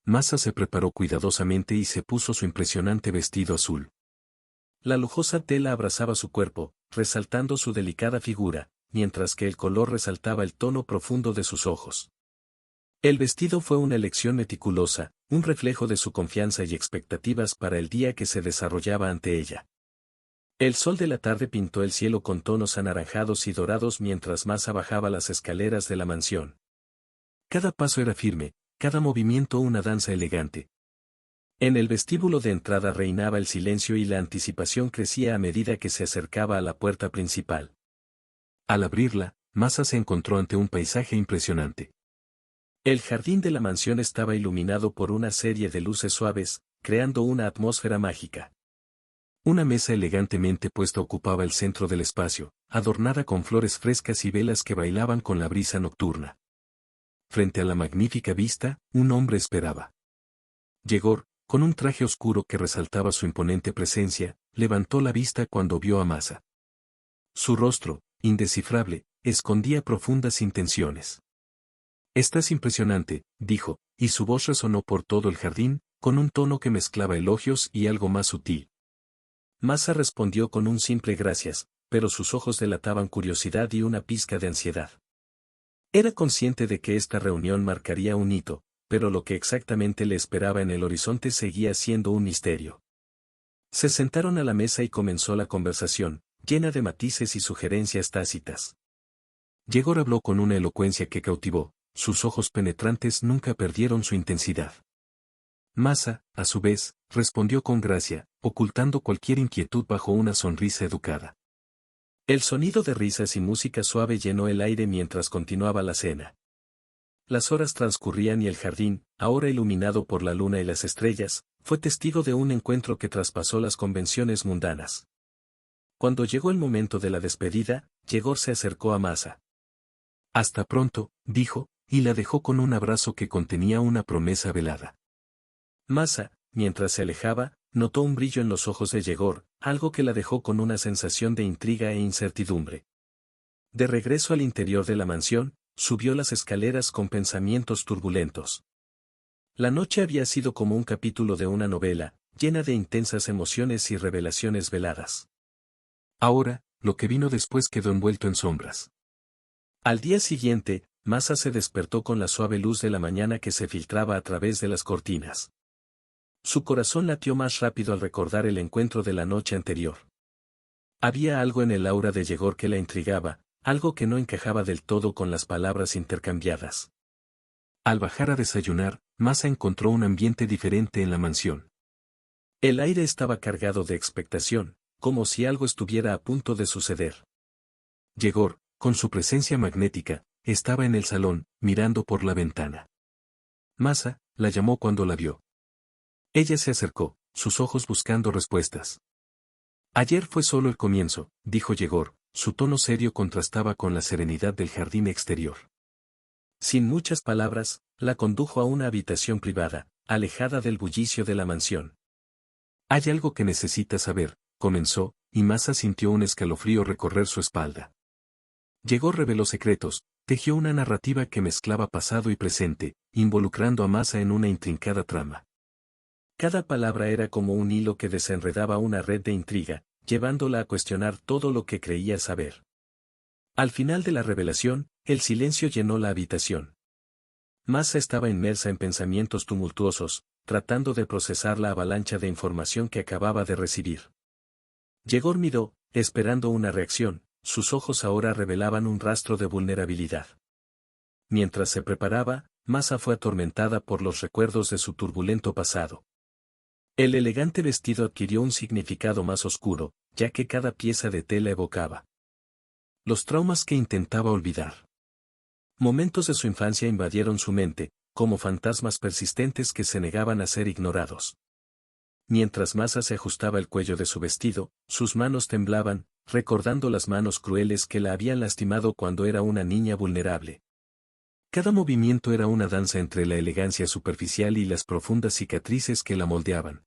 Masa se preparó cuidadosamente y se puso su impresionante vestido azul. La lujosa tela abrazaba su cuerpo, resaltando su delicada figura, mientras que el color resaltaba el tono profundo de sus ojos. El vestido fue una elección meticulosa, un reflejo de su confianza y expectativas para el día que se desarrollaba ante ella. El sol de la tarde pintó el cielo con tonos anaranjados y dorados mientras Masa bajaba las escaleras de la mansión. Cada paso era firme, cada movimiento una danza elegante. En el vestíbulo de entrada reinaba el silencio y la anticipación crecía a medida que se acercaba a la puerta principal. Al abrirla, Masa se encontró ante un paisaje impresionante. El jardín de la mansión estaba iluminado por una serie de luces suaves, creando una atmósfera mágica. Una mesa elegantemente puesta ocupaba el centro del espacio, adornada con flores frescas y velas que bailaban con la brisa nocturna. Frente a la magnífica vista, un hombre esperaba. Yegor, con un traje oscuro que resaltaba su imponente presencia, levantó la vista cuando vio a Masa. Su rostro, indescifrable, escondía profundas intenciones. «Estás impresionante», dijo, y su voz resonó por todo el jardín, con un tono que mezclaba elogios y algo más sutil. Masa respondió con un simple gracias, pero sus ojos delataban curiosidad y una pizca de ansiedad. Era consciente de que esta reunión marcaría un hito, pero lo que exactamente le esperaba en el horizonte seguía siendo un misterio. Se sentaron a la mesa y comenzó la conversación, llena de matices y sugerencias tácitas. Yegor habló con una elocuencia que cautivó, sus ojos penetrantes nunca perdieron su intensidad. Masa, a su vez, respondió con gracia, ocultando cualquier inquietud bajo una sonrisa educada. El sonido de risas y música suave llenó el aire mientras continuaba la cena. Las horas transcurrían y el jardín, ahora iluminado por la luna y las estrellas, fue testigo de un encuentro que traspasó las convenciones mundanas. Cuando llegó el momento de la despedida, Yegor se acercó a Masa. «Hasta pronto», dijo, y la dejó con un abrazo que contenía una promesa velada. Masa, mientras se alejaba, notó un brillo en los ojos de Yegor, algo que la dejó con una sensación de intriga e incertidumbre. De regreso al interior de la mansión, subió las escaleras con pensamientos turbulentos. La noche había sido como un capítulo de una novela, llena de intensas emociones y revelaciones veladas. Ahora, lo que vino después quedó envuelto en sombras. Al día siguiente, Masa se despertó con la suave luz de la mañana que se filtraba a través de las cortinas. Su corazón latió más rápido al recordar el encuentro de la noche anterior. Había algo en el aura de Yegor que la intrigaba, algo que no encajaba del todo con las palabras intercambiadas. Al bajar a desayunar, Masa encontró un ambiente diferente en la mansión. El aire estaba cargado de expectación, como si algo estuviera a punto de suceder. Yegor, con su presencia magnética, estaba en el salón, mirando por la ventana. Masa la llamó cuando la vio. Ella se acercó, sus ojos buscando respuestas. «Ayer fue solo el comienzo», dijo Yegor, su tono serio contrastaba con la serenidad del jardín exterior. Sin muchas palabras, la condujo a una habitación privada, alejada del bullicio de la mansión. «Hay algo que necesitas saber», comenzó, y Masa sintió un escalofrío recorrer su espalda. Yegor reveló secretos, tejió una narrativa que mezclaba pasado y presente, involucrando a Masa en una intrincada trama. Cada palabra era como un hilo que desenredaba una red de intriga, llevándola a cuestionar todo lo que creía saber. Al final de la revelación, el silencio llenó la habitación. Masa estaba inmersa en pensamientos tumultuosos, tratando de procesar la avalancha de información que acababa de recibir. Yegor miró, esperando una reacción, sus ojos ahora revelaban un rastro de vulnerabilidad. Mientras se preparaba, Masa fue atormentada por los recuerdos de su turbulento pasado. El elegante vestido adquirió un significado más oscuro, ya que cada pieza de tela evocaba los traumas que intentaba olvidar. Momentos de su infancia invadieron su mente, como fantasmas persistentes que se negaban a ser ignorados. Mientras Masa se ajustaba el cuello de su vestido, sus manos temblaban, recordando las manos crueles que la habían lastimado cuando era una niña vulnerable. Cada movimiento era una danza entre la elegancia superficial y las profundas cicatrices que la moldeaban.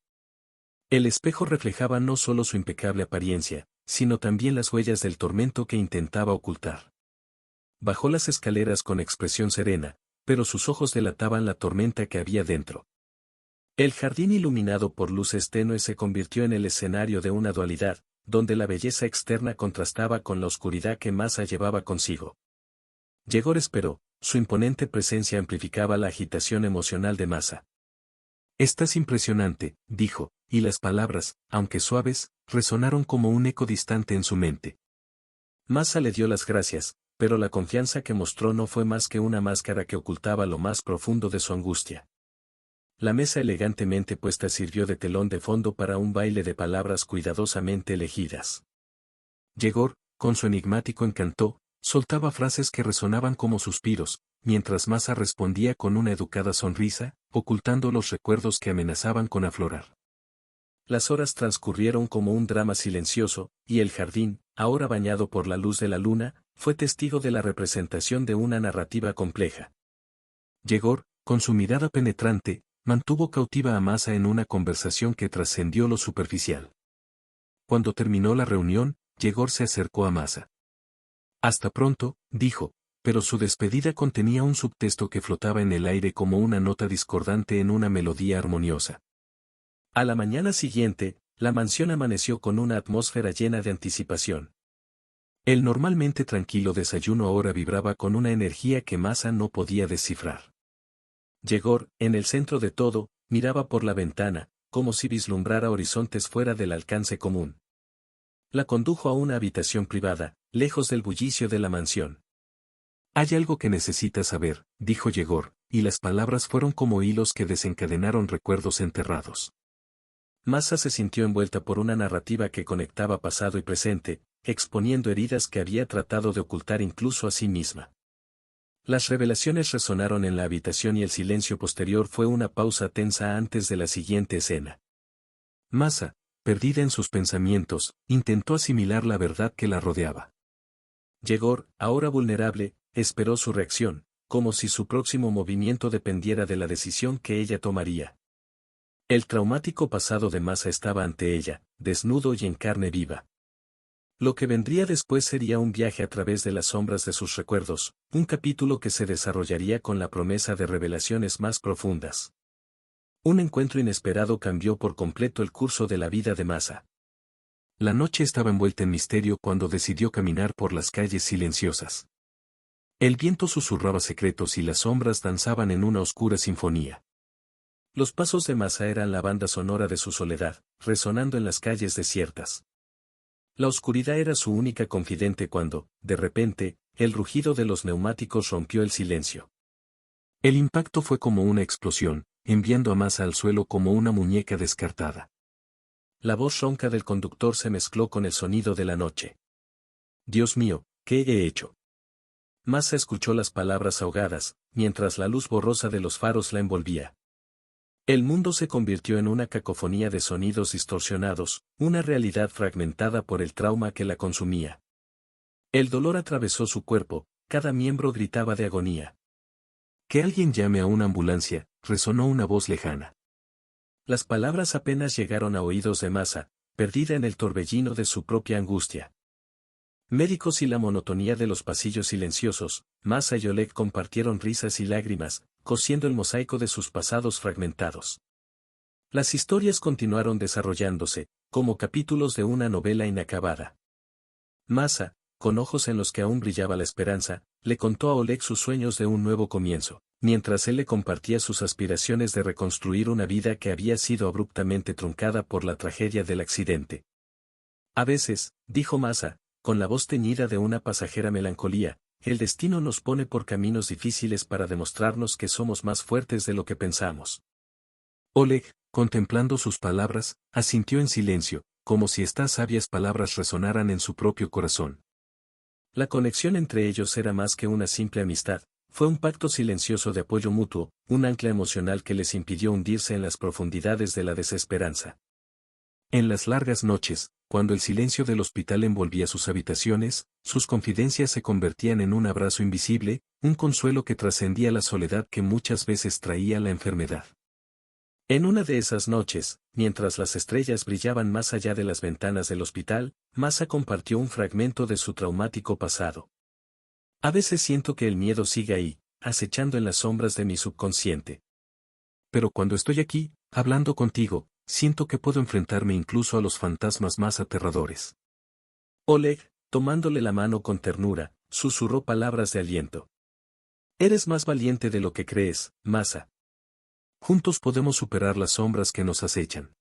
El espejo reflejaba no solo su impecable apariencia, sino también las huellas del tormento que intentaba ocultar. Bajó las escaleras con expresión serena, pero sus ojos delataban la tormenta que había dentro. El jardín iluminado por luces tenues se convirtió en el escenario de una dualidad, donde la belleza externa contrastaba con la oscuridad que Masa llevaba consigo. Yegor esperó, su imponente presencia amplificaba la agitación emocional de Masa. «Estás impresionante», dijo, y las palabras, aunque suaves, resonaron como un eco distante en su mente. Masa le dio las gracias, pero la confianza que mostró no fue más que una máscara que ocultaba lo más profundo de su angustia. La mesa elegantemente puesta sirvió de telón de fondo para un baile de palabras cuidadosamente elegidas. Yegor, con su enigmático encanto, soltaba frases que resonaban como suspiros, mientras Masa respondía con una educada sonrisa, ocultando los recuerdos que amenazaban con aflorar. Las horas transcurrieron como un drama silencioso, y el jardín, ahora bañado por la luz de la luna, fue testigo de la representación de una narrativa compleja. Yegor, con su mirada penetrante, mantuvo cautiva a Masa en una conversación que trascendió lo superficial. Cuando terminó la reunión, Yegor se acercó a Masa. «Hasta pronto», dijo, pero su despedida contenía un subtexto que flotaba en el aire como una nota discordante en una melodía armoniosa. A la mañana siguiente, la mansión amaneció con una atmósfera llena de anticipación. El normalmente tranquilo desayuno ahora vibraba con una energía que Masa no podía descifrar. Yegor, en el centro de todo, miraba por la ventana, como si vislumbrara horizontes fuera del alcance común. La condujo a una habitación privada, lejos del bullicio de la mansión. «Hay algo que necesitas saber», dijo Yegor, y las palabras fueron como hilos que desencadenaron recuerdos enterrados. Masa se sintió envuelta por una narrativa que conectaba pasado y presente, exponiendo heridas que había tratado de ocultar incluso a sí misma. Las revelaciones resonaron en la habitación y el silencio posterior fue una pausa tensa antes de la siguiente escena. Masa, perdida en sus pensamientos, intentó asimilar la verdad que la rodeaba. Yegor, ahora vulnerable, esperó su reacción, como si su próximo movimiento dependiera de la decisión que ella tomaría. El traumático pasado de Masa estaba ante ella, desnudo y en carne viva. Lo que vendría después sería un viaje a través de las sombras de sus recuerdos, un capítulo que se desarrollaría con la promesa de revelaciones más profundas. Un encuentro inesperado cambió por completo el curso de la vida de Masa. La noche estaba envuelta en misterio cuando decidió caminar por las calles silenciosas. El viento susurraba secretos y las sombras danzaban en una oscura sinfonía. Los pasos de Masa eran la banda sonora de su soledad, resonando en las calles desiertas. La oscuridad era su única confidente cuando, de repente, el rugido de los neumáticos rompió el silencio. El impacto fue como una explosión, enviando a Masa al suelo como una muñeca descartada. La voz ronca del conductor se mezcló con el sonido de la noche. «Dios mío, ¿qué he hecho?». Masa escuchó las palabras ahogadas, mientras la luz borrosa de los faros la envolvía. El mundo se convirtió en una cacofonía de sonidos distorsionados, una realidad fragmentada por el trauma que la consumía. El dolor atravesó su cuerpo, cada miembro gritaba de agonía. «Que alguien llame a una ambulancia», resonó una voz lejana. Las palabras apenas llegaron a oídos de Masa, perdida en el torbellino de su propia angustia. Médicos y la monotonía de los pasillos silenciosos, Masa y Oleg compartieron risas y lágrimas, cosiendo el mosaico de sus pasados fragmentados. Las historias continuaron desarrollándose, como capítulos de una novela inacabada. Masa, con ojos en los que aún brillaba la esperanza, le contó a Oleg sus sueños de un nuevo comienzo, mientras él le compartía sus aspiraciones de reconstruir una vida que había sido abruptamente truncada por la tragedia del accidente. «A veces», dijo Masa, con la voz teñida de una pasajera melancolía, «el destino nos pone por caminos difíciles para demostrarnos que somos más fuertes de lo que pensamos». Oleg, contemplando sus palabras, asintió en silencio, como si estas sabias palabras resonaran en su propio corazón. La conexión entre ellos era más que una simple amistad, fue un pacto silencioso de apoyo mutuo, un ancla emocional que les impidió hundirse en las profundidades de la desesperanza. En las largas noches, cuando el silencio del hospital envolvía sus habitaciones, sus confidencias se convertían en un abrazo invisible, un consuelo que trascendía la soledad que muchas veces traía la enfermedad. En una de esas noches, mientras las estrellas brillaban más allá de las ventanas del hospital, Masa compartió un fragmento de su traumático pasado. «A veces siento que el miedo sigue ahí, acechando en las sombras de mi subconsciente. Pero cuando estoy aquí, hablando contigo, siento que puedo enfrentarme incluso a los fantasmas más aterradores. Oleg, tomándole la mano con ternura, susurró palabras de aliento. Eres más valiente de lo que crees, Masa. Juntos podemos superar las sombras que nos acechan.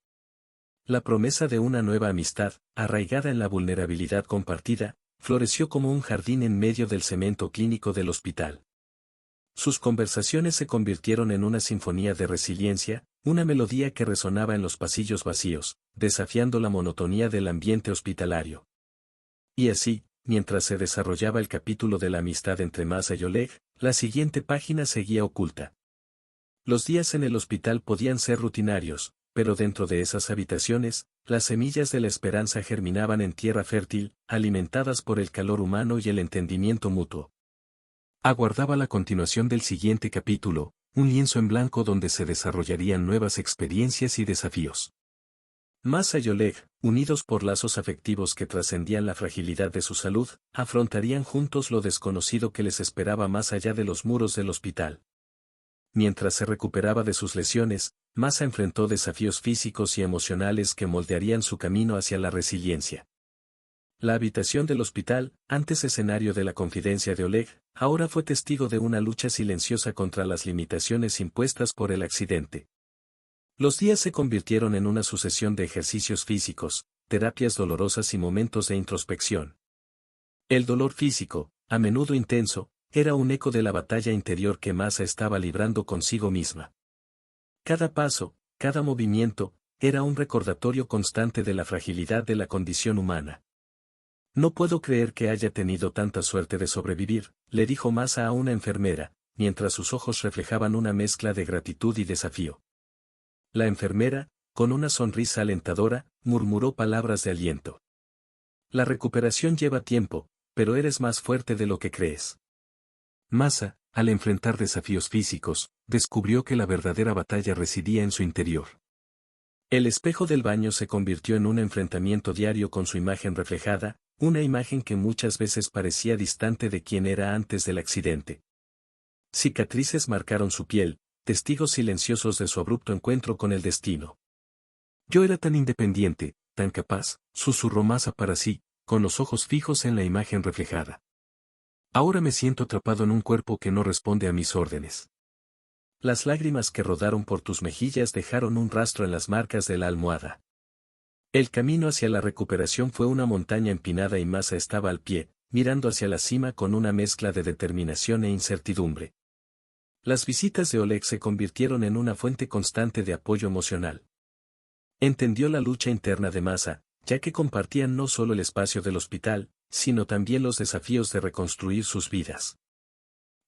La promesa de una nueva amistad, arraigada en la vulnerabilidad compartida, floreció como un jardín en medio del cemento clínico del hospital. Sus conversaciones se convirtieron en una sinfonía de resiliencia, una melodía que resonaba en los pasillos vacíos, desafiando la monotonía del ambiente hospitalario. Y así, mientras se desarrollaba el capítulo de la amistad entre Masa y Oleg, la siguiente página seguía oculta. Los días en el hospital podían ser rutinarios, pero dentro de esas habitaciones, las semillas de la esperanza germinaban en tierra fértil, alimentadas por el calor humano y el entendimiento mutuo. Aguardaba la continuación del siguiente capítulo, un lienzo en blanco donde se desarrollarían nuevas experiencias y desafíos. Masa y Oleg, unidos por lazos afectivos que trascendían la fragilidad de su salud, afrontarían juntos lo desconocido que les esperaba más allá de los muros del hospital. Mientras se recuperaba de sus lesiones, Masa enfrentó desafíos físicos y emocionales que moldearían su camino hacia la resiliencia. La habitación del hospital, antes escenario de la confidencia de Oleg, ahora fue testigo de una lucha silenciosa contra las limitaciones impuestas por el accidente. Los días se convirtieron en una sucesión de ejercicios físicos, terapias dolorosas y momentos de introspección. El dolor físico, a menudo intenso, era un eco de la batalla interior que Masa estaba librando consigo misma. Cada paso, cada movimiento, era un recordatorio constante de la fragilidad de la condición humana. No puedo creer que haya tenido tanta suerte de sobrevivir, le dijo Masa a una enfermera, mientras sus ojos reflejaban una mezcla de gratitud y desafío. La enfermera, con una sonrisa alentadora, murmuró palabras de aliento. La recuperación lleva tiempo, pero eres más fuerte de lo que crees. Masa, al enfrentar desafíos físicos, descubrió que la verdadera batalla residía en su interior. El espejo del baño se convirtió en un enfrentamiento diario con su imagen reflejada, una imagen que muchas veces parecía distante de quien era antes del accidente. Cicatrices marcaron su piel, testigos silenciosos de su abrupto encuentro con el destino. Yo era tan independiente, tan capaz, susurró Masa para sí, con los ojos fijos en la imagen reflejada. Ahora me siento atrapado en un cuerpo que no responde a mis órdenes. Las lágrimas que rodaron por tus mejillas dejaron un rastro en las marcas de la almohada. El camino hacia la recuperación fue una montaña empinada y Masa estaba al pie, mirando hacia la cima con una mezcla de determinación e incertidumbre. Las visitas de Oleg se convirtieron en una fuente constante de apoyo emocional. Entendió la lucha interna de Masa, ya que compartían no solo el espacio del hospital, sino también los desafíos de reconstruir sus vidas.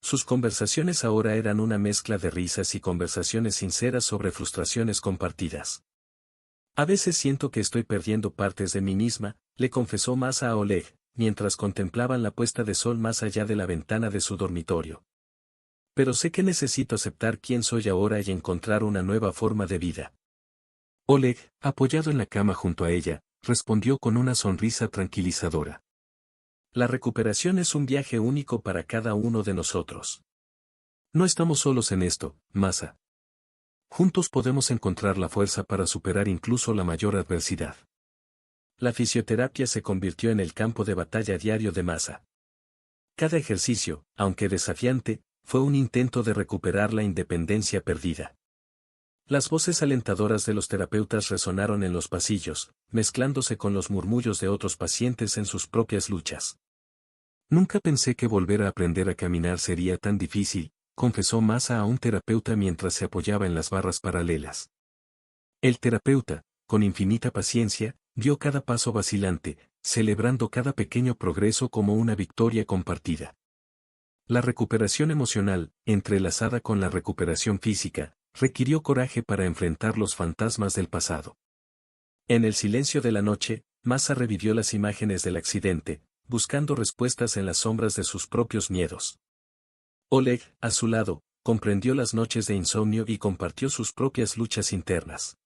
Sus conversaciones ahora eran una mezcla de risas y conversaciones sinceras sobre frustraciones compartidas. A veces siento que estoy perdiendo partes de mí misma, le confesó Masa a Oleg, mientras contemplaban la puesta de sol más allá de la ventana de su dormitorio. Pero sé que necesito aceptar quién soy ahora y encontrar una nueva forma de vida. Oleg, apoyado en la cama junto a ella, respondió con una sonrisa tranquilizadora. La recuperación es un viaje único para cada uno de nosotros. No estamos solos en esto, Masa. Juntos podemos encontrar la fuerza para superar incluso la mayor adversidad. La fisioterapia se convirtió en el campo de batalla diario de Masa. Cada ejercicio, aunque desafiante, fue un intento de recuperar la independencia perdida. Las voces alentadoras de los terapeutas resonaron en los pasillos, mezclándose con los murmullos de otros pacientes en sus propias luchas. Nunca pensé que volver a aprender a caminar sería tan difícil, confesó Masa a un terapeuta mientras se apoyaba en las barras paralelas. El terapeuta, con infinita paciencia, vio cada paso vacilante, celebrando cada pequeño progreso como una victoria compartida. La recuperación emocional, entrelazada con la recuperación física, requirió coraje para enfrentar los fantasmas del pasado. En el silencio de la noche, Masa revivió las imágenes del accidente, buscando respuestas en las sombras de sus propios miedos. Oleg, a su lado, comprendió las noches de insomnio y compartió sus propias luchas internas.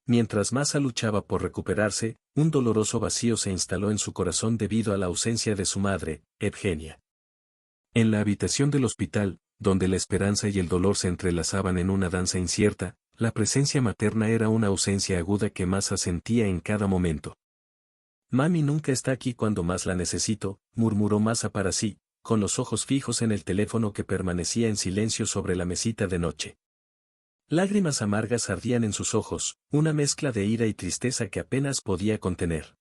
Mientras Masa luchaba por recuperarse, un doloroso vacío se instaló en su corazón debido a la ausencia de su madre, Evgenia. En la habitación del hospital, donde la esperanza y el dolor se entrelazaban en una danza incierta, La presencia materna era una ausencia aguda que Masa sentía en cada momento. Mami nunca está aquí cuando más la necesito, murmuró Masa para sí, con los ojos fijos en el teléfono que permanecía en silencio sobre la mesita de noche. Lágrimas amargas ardían en sus ojos, una mezcla de ira y tristeza que apenas podía contener.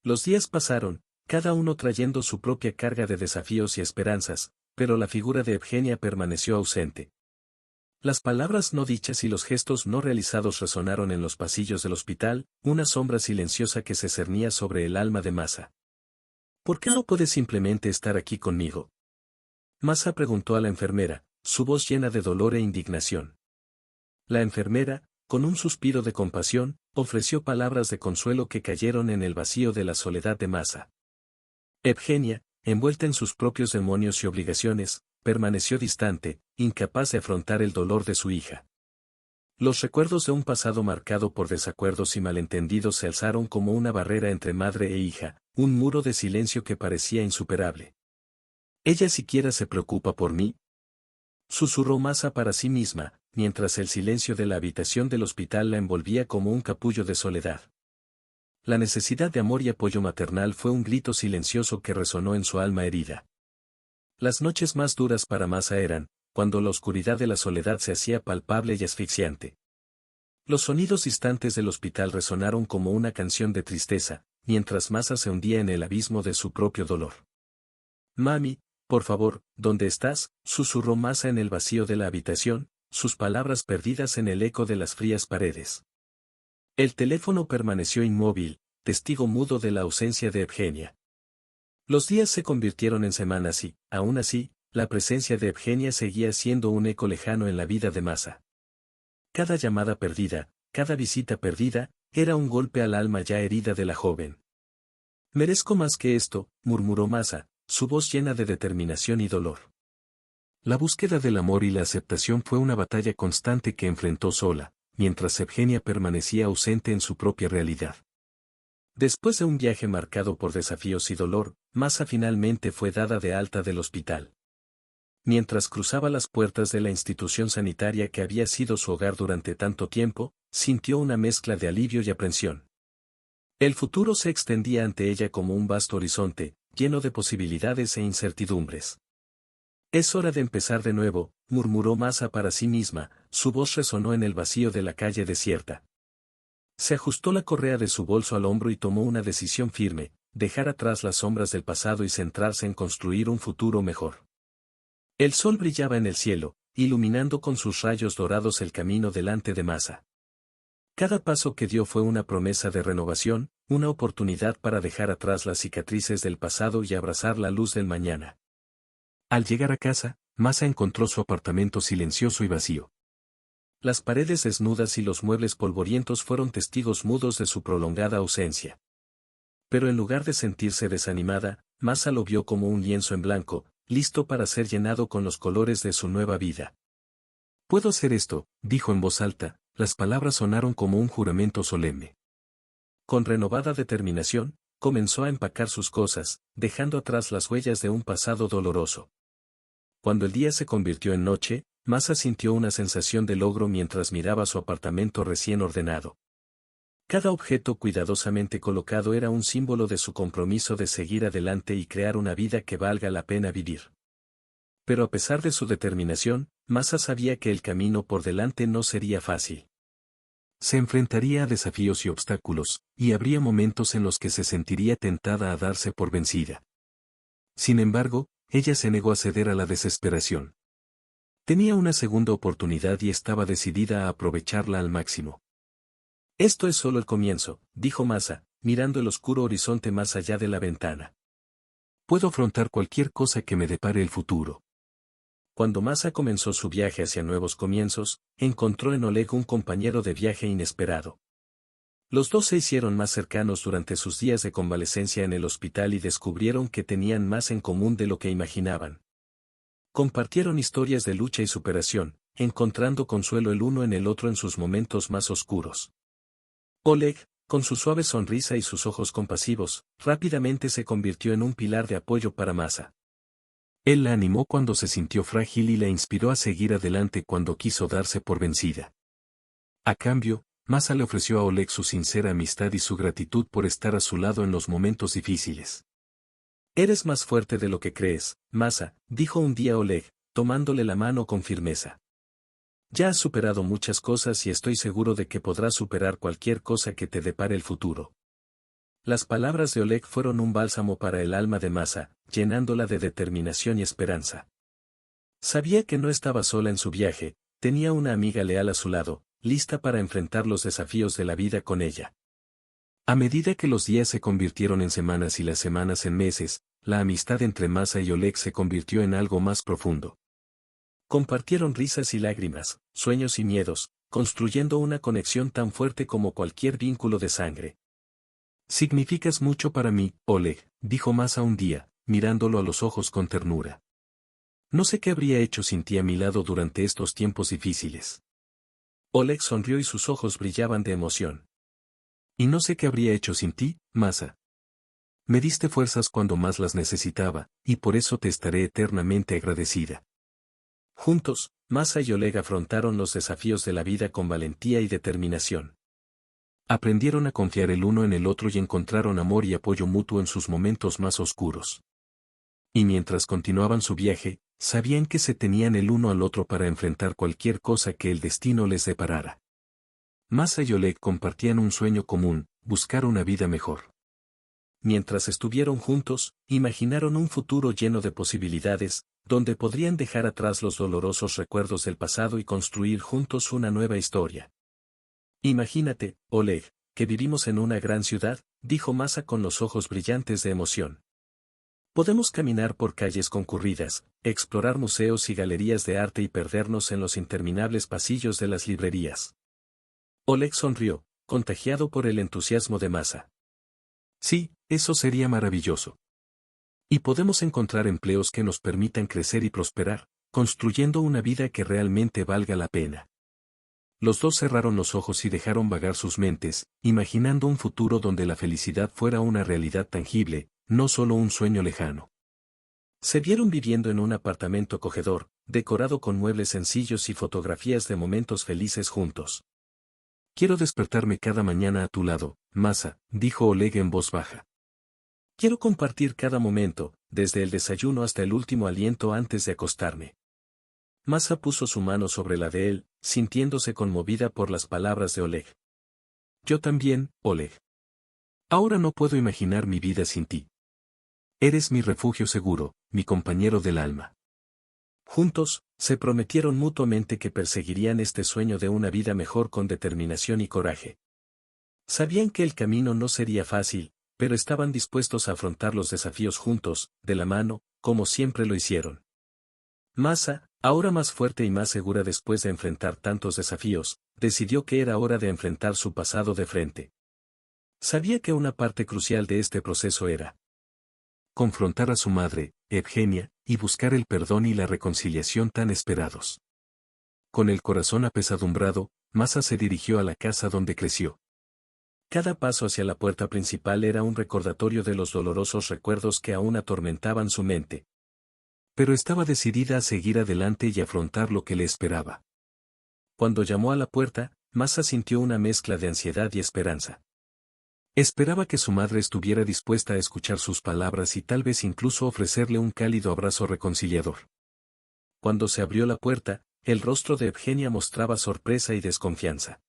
Los días pasaron, cada uno trayendo su propia carga de desafíos y esperanzas, pero la figura de Evgenia permaneció ausente. Las palabras no dichas y los gestos no realizados resonaron en los pasillos del hospital, una sombra silenciosa que se cernía sobre el alma de Masa. ¿Por qué no puedes simplemente estar aquí conmigo? Masa preguntó a la enfermera, su voz llena de dolor e indignación. La enfermera, con un suspiro de compasión, ofreció palabras de consuelo que cayeron en el vacío de la soledad de Masa. Evgenia, envuelta en sus propios demonios y obligaciones, permaneció distante, incapaz de afrontar el dolor de su hija. Los recuerdos de un pasado marcado por desacuerdos y malentendidos se alzaron como una barrera entre madre e hija, un muro de silencio que parecía insuperable. ¿Ella siquiera se preocupa por mí?, susurró Masa para sí misma, mientras el silencio de la habitación del hospital la envolvía como un capullo de soledad. La necesidad de amor y apoyo maternal fue un grito silencioso que resonó en su alma herida. Las noches más duras para Masa eran, cuando la oscuridad de la soledad se hacía palpable y asfixiante. Los sonidos distantes del hospital resonaron como una canción de tristeza, mientras Masa se hundía en el abismo de su propio dolor. Mami, por favor, ¿dónde estás?, susurró Masa en el vacío de la habitación, sus palabras perdidas en el eco de las frías paredes. El teléfono permaneció inmóvil, testigo mudo de la ausencia de Evgenia. Los días se convirtieron en semanas y, aún así, la presencia de Evgenia seguía siendo un eco lejano en la vida de Masa. Cada llamada perdida, cada visita perdida, era un golpe al alma ya herida de la joven. Merezco más que esto, murmuró Masa, su voz llena de determinación y dolor. La búsqueda del amor y la aceptación fue una batalla constante que enfrentó sola, mientras Evgenia permanecía ausente en su propia realidad. Después de un viaje marcado por desafíos y dolor, Masa finalmente fue dada de alta del hospital. Mientras cruzaba las puertas de la institución sanitaria que había sido su hogar durante tanto tiempo, sintió una mezcla de alivio y aprensión. El futuro se extendía ante ella como un vasto horizonte, lleno de posibilidades e incertidumbres. Es hora de empezar de nuevo, murmuró Masa para sí misma, su voz resonó en el vacío de la calle desierta. Se ajustó la correa de su bolso al hombro y tomó una decisión firme, dejar atrás las sombras del pasado y centrarse en construir un futuro mejor. El sol brillaba en el cielo, iluminando con sus rayos dorados el camino delante de Masa. Cada paso que dio fue una promesa de renovación, una oportunidad para dejar atrás las cicatrices del pasado y abrazar la luz del mañana. Al llegar a casa, Masa encontró su apartamento silencioso y vacío. Las paredes desnudas y los muebles polvorientos fueron testigos mudos de su prolongada ausencia. Pero en lugar de sentirse desanimada, Masa lo vio como un lienzo en blanco, listo para ser llenado con los colores de su nueva vida. «Puedo hacer esto», dijo en voz alta, las palabras sonaron como un juramento solemne. Con renovada determinación, comenzó a empacar sus cosas, dejando atrás las huellas de un pasado doloroso. Cuando el día se convirtió en noche, Masa sintió una sensación de logro mientras miraba su apartamento recién ordenado. Cada objeto cuidadosamente colocado era un símbolo de su compromiso de seguir adelante y crear una vida que valga la pena vivir. Pero a pesar de su determinación, Masa sabía que el camino por delante no sería fácil. Se enfrentaría a desafíos y obstáculos, y habría momentos en los que se sentiría tentada a darse por vencida. Sin embargo, ella se negó a ceder a la desesperación. Tenía una segunda oportunidad y estaba decidida a aprovecharla al máximo. Esto es solo el comienzo, dijo Masa, mirando el oscuro horizonte más allá de la ventana. Puedo afrontar cualquier cosa que me depare el futuro. Cuando Masa comenzó su viaje hacia nuevos comienzos, encontró en Oleg un compañero de viaje inesperado. Los dos se hicieron más cercanos durante sus días de convalecencia en el hospital y descubrieron que tenían más en común de lo que imaginaban. Compartieron historias de lucha y superación, encontrando consuelo el uno en el otro en sus momentos más oscuros. Oleg, con su suave sonrisa y sus ojos compasivos, rápidamente se convirtió en un pilar de apoyo para Masa. Él la animó cuando se sintió frágil y la inspiró a seguir adelante cuando quiso darse por vencida. A cambio, Masa le ofreció a Oleg su sincera amistad y su gratitud por estar a su lado en los momentos difíciles. Eres más fuerte de lo que crees, Masa, dijo un día Oleg, tomándole la mano con firmeza. Ya has superado muchas cosas y estoy seguro de que podrás superar cualquier cosa que te depare el futuro. Las palabras de Oleg fueron un bálsamo para el alma de Masa, llenándola de determinación y esperanza. Sabía que no estaba sola en su viaje, tenía una amiga leal a su lado, lista para enfrentar los desafíos de la vida con ella. A medida que los días se convirtieron en semanas y las semanas en meses, la amistad entre Masa y Oleg se convirtió en algo más profundo. Compartieron risas y lágrimas, sueños y miedos, construyendo una conexión tan fuerte como cualquier vínculo de sangre. Significas mucho para mí, Oleg, dijo Masa un día, mirándolo a los ojos con ternura. No sé qué habría hecho sin ti a mi lado durante estos tiempos difíciles. Oleg sonrió y sus ojos brillaban de emoción. Y no sé qué habría hecho sin ti, Masa. Me diste fuerzas cuando más las necesitaba, y por eso te estaré eternamente agradecida. Juntos, Masa y Oleg afrontaron los desafíos de la vida con valentía y determinación. Aprendieron a confiar el uno en el otro y encontraron amor y apoyo mutuo en sus momentos más oscuros. Y mientras continuaban su viaje, sabían que se tenían el uno al otro para enfrentar cualquier cosa que el destino les deparara. Masa y Oleg compartían un sueño común, buscar una vida mejor. Mientras estuvieron juntos, imaginaron un futuro lleno de posibilidades, donde podrían dejar atrás los dolorosos recuerdos del pasado y construir juntos una nueva historia. Imagínate, Oleg, que vivimos en una gran ciudad, dijo Masa con los ojos brillantes de emoción. Podemos caminar por calles concurridas, explorar museos y galerías de arte y perdernos en los interminables pasillos de las librerías. Oleg sonrió, contagiado por el entusiasmo de Masa. Sí, eso sería maravilloso. Y podemos encontrar empleos que nos permitan crecer y prosperar, construyendo una vida que realmente valga la pena. Los dos cerraron los ojos y dejaron vagar sus mentes, imaginando un futuro donde la felicidad fuera una realidad tangible, no solo un sueño lejano. Se vieron viviendo en un apartamento acogedor, decorado con muebles sencillos y fotografías de momentos felices juntos. Quiero despertarme cada mañana a tu lado, Masa, dijo Oleg en voz baja. Quiero compartir cada momento, desde el desayuno hasta el último aliento antes de acostarme. Masa puso su mano sobre la de él, sintiéndose conmovida por las palabras de Oleg. Yo también, Oleg. Ahora no puedo imaginar mi vida sin ti. Eres mi refugio seguro, mi compañero del alma. Juntos, se prometieron mutuamente que perseguirían este sueño de una vida mejor con determinación y coraje. Sabían que el camino no sería fácil, pero estaban dispuestos a afrontar los desafíos juntos, de la mano, como siempre lo hicieron. Masa, ahora más fuerte y más segura después de enfrentar tantos desafíos, decidió que era hora de enfrentar su pasado de frente. Sabía que una parte crucial de este proceso era confrontar a su madre, Evgenia, y buscar el perdón y la reconciliación tan esperados. Con el corazón apesadumbrado, Masa se dirigió a la casa donde creció. Cada paso hacia la puerta principal era un recordatorio de los dolorosos recuerdos que aún atormentaban su mente. Pero estaba decidida a seguir adelante y afrontar lo que le esperaba. Cuando llamó a la puerta, Masa sintió una mezcla de ansiedad y esperanza. Esperaba que su madre estuviera dispuesta a escuchar sus palabras y tal vez incluso ofrecerle un cálido abrazo reconciliador. Cuando se abrió la puerta, el rostro de Evgenia mostraba sorpresa y desconfianza.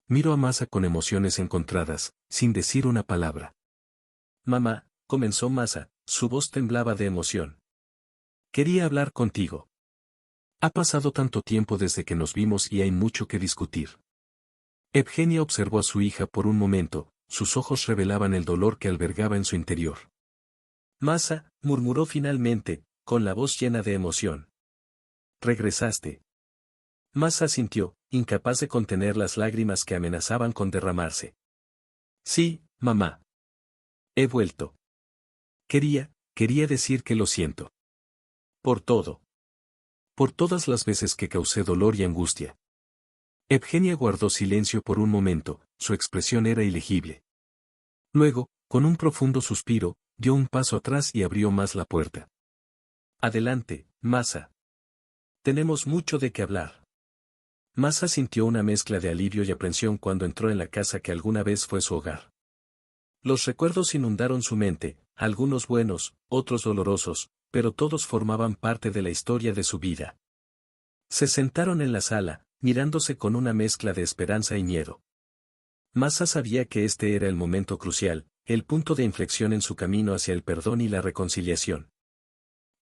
Miró a Masa con emociones encontradas, sin decir una palabra. Mamá, comenzó Masa, su voz temblaba de emoción. Quería hablar contigo. Ha pasado tanto tiempo desde que nos vimos y hay mucho que discutir. Evgenia observó a su hija por un momento, sus ojos revelaban el dolor que albergaba en su interior. Masa, murmuró finalmente, con la voz llena de emoción. Regresaste. Masa sintió, incapaz de contener las lágrimas que amenazaban con derramarse. Sí, mamá. He vuelto. Quería decir que lo siento. Por todo. Por todas las veces que causé dolor y angustia. Evgenia guardó silencio por un momento, su expresión era ilegible. Luego, con un profundo suspiro, dio un paso atrás y abrió más la puerta. Adelante, Masa. Tenemos mucho de qué hablar. Masa sintió una mezcla de alivio y aprensión cuando entró en la casa que alguna vez fue su hogar. Los recuerdos inundaron su mente, algunos buenos, otros dolorosos, pero todos formaban parte de la historia de su vida. Se sentaron en la sala, mirándose con una mezcla de esperanza y miedo. Masa sabía que este era el momento crucial, el punto de inflexión en su camino hacia el perdón y la reconciliación.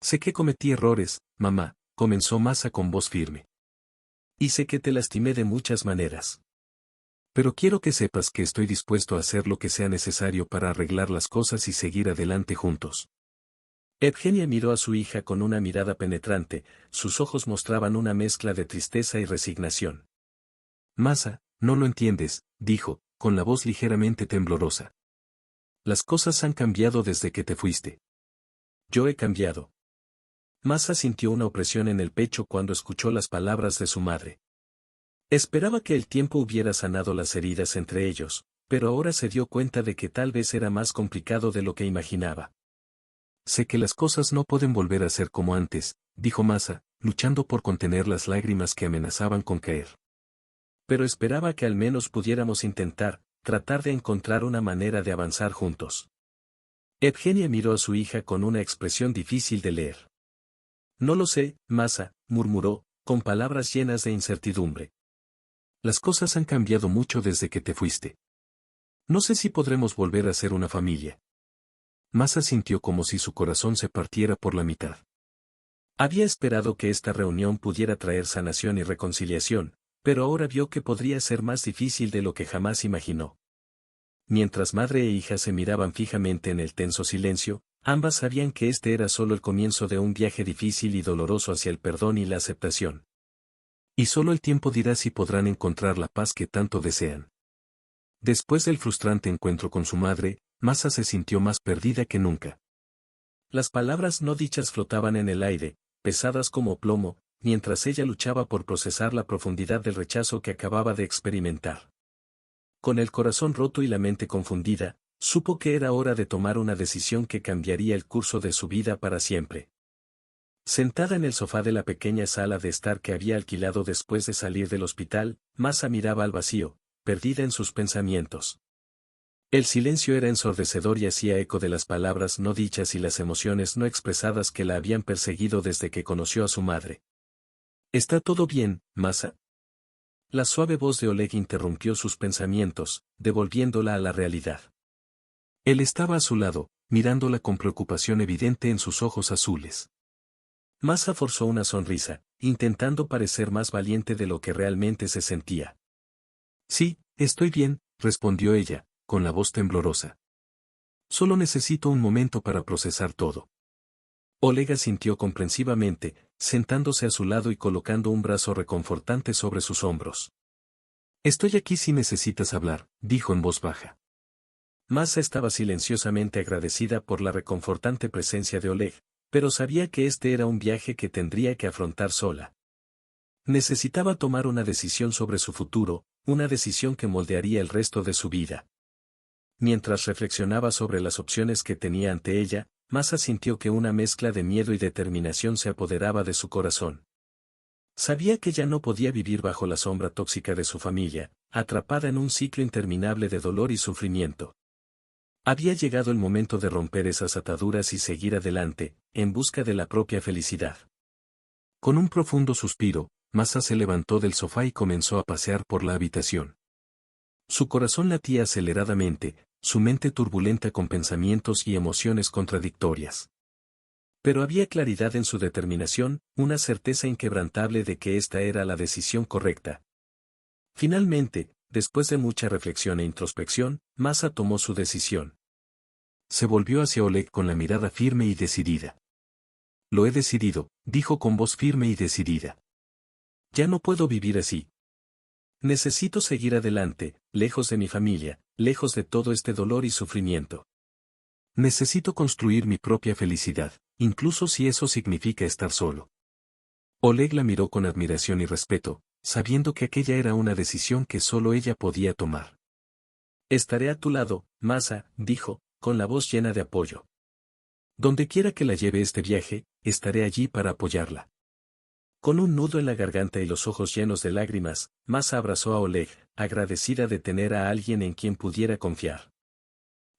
Sé que cometí errores, mamá, comenzó Masa con voz firme. Y sé que te lastimé de muchas maneras. Pero quiero que sepas que estoy dispuesto a hacer lo que sea necesario para arreglar las cosas y seguir adelante juntos. Evgenia miró a su hija con una mirada penetrante, sus ojos mostraban una mezcla de tristeza y resignación. Masa, no lo entiendes, dijo, con la voz ligeramente temblorosa. Las cosas han cambiado desde que te fuiste. Yo he cambiado. Masa sintió una opresión en el pecho cuando escuchó las palabras de su madre. Esperaba que el tiempo hubiera sanado las heridas entre ellos, pero ahora se dio cuenta de que tal vez era más complicado de lo que imaginaba. Sé que las cosas no pueden volver a ser como antes, dijo Masa, luchando por contener las lágrimas que amenazaban con caer. Pero esperaba que al menos pudiéramos intentar, tratar de encontrar una manera de avanzar juntos. Evgenia miró a su hija con una expresión difícil de leer. No lo sé, Masa, murmuró, con palabras llenas de incertidumbre. Las cosas han cambiado mucho desde que te fuiste. No sé si podremos volver a ser una familia. Masa sintió como si su corazón se partiera por la mitad. Había esperado que esta reunión pudiera traer sanación y reconciliación, pero ahora vio que podría ser más difícil de lo que jamás imaginó. Mientras madre e hija se miraban fijamente en el tenso silencio, ambas sabían que este era solo el comienzo de un viaje difícil y doloroso hacia el perdón y la aceptación. Y solo el tiempo dirá si podrán encontrar la paz que tanto desean. Después del frustrante encuentro con su madre, Masa se sintió más perdida que nunca. Las palabras no dichas flotaban en el aire, pesadas como plomo, mientras ella luchaba por procesar la profundidad del rechazo que acababa de experimentar. Con el corazón roto y la mente confundida, supo que era hora de tomar una decisión que cambiaría el curso de su vida para siempre. Sentada en el sofá de la pequeña sala de estar que había alquilado después de salir del hospital, Masa miraba al vacío, perdida en sus pensamientos. El silencio era ensordecedor y hacía eco de las palabras no dichas y las emociones no expresadas que la habían perseguido desde que conoció a su madre. ¿Está todo bien, Masa? La suave voz de Oleg interrumpió sus pensamientos, devolviéndola a la realidad. Él estaba a su lado, mirándola con preocupación evidente en sus ojos azules. Masa forzó una sonrisa, intentando parecer más valiente de lo que realmente se sentía. Sí, estoy bien, respondió ella, con la voz temblorosa. Solo necesito un momento para procesar todo. Oleg asintió comprensivamente, sentándose a su lado y colocando un brazo reconfortante sobre sus hombros. Estoy aquí si necesitas hablar, dijo en voz baja. Masa estaba silenciosamente agradecida por la reconfortante presencia de Oleg, pero sabía que este era un viaje que tendría que afrontar sola. Necesitaba tomar una decisión sobre su futuro, una decisión que moldearía el resto de su vida. Mientras reflexionaba sobre las opciones que tenía ante ella, Masa sintió que una mezcla de miedo y determinación se apoderaba de su corazón. Sabía que ya no podía vivir bajo la sombra tóxica de su familia, atrapada en un ciclo interminable de dolor y sufrimiento. Había llegado el momento de romper esas ataduras y seguir adelante, en busca de la propia felicidad. Con un profundo suspiro, Masa se levantó del sofá y comenzó a pasear por la habitación. Su corazón latía aceleradamente, su mente turbulenta con pensamientos y emociones contradictorias. Pero había claridad en su determinación, una certeza inquebrantable de que esta era la decisión correcta. Finalmente, después de mucha reflexión e introspección, Masa tomó su decisión. Se volvió hacia Oleg con la mirada firme y decidida. Lo he decidido, dijo con voz firme y decidida. Ya no puedo vivir así. Necesito seguir adelante, lejos de mi familia, lejos de todo este dolor y sufrimiento. Necesito construir mi propia felicidad, incluso si eso significa estar solo. Oleg la miró con admiración y respeto, sabiendo que aquella era una decisión que solo ella podía tomar. Estaré a tu lado, Masa, dijo, con la voz llena de apoyo. Donde quiera que la lleve este viaje, estaré allí para apoyarla. Con un nudo en la garganta y los ojos llenos de lágrimas, Masa abrazó a Oleg, agradecida de tener a alguien en quien pudiera confiar.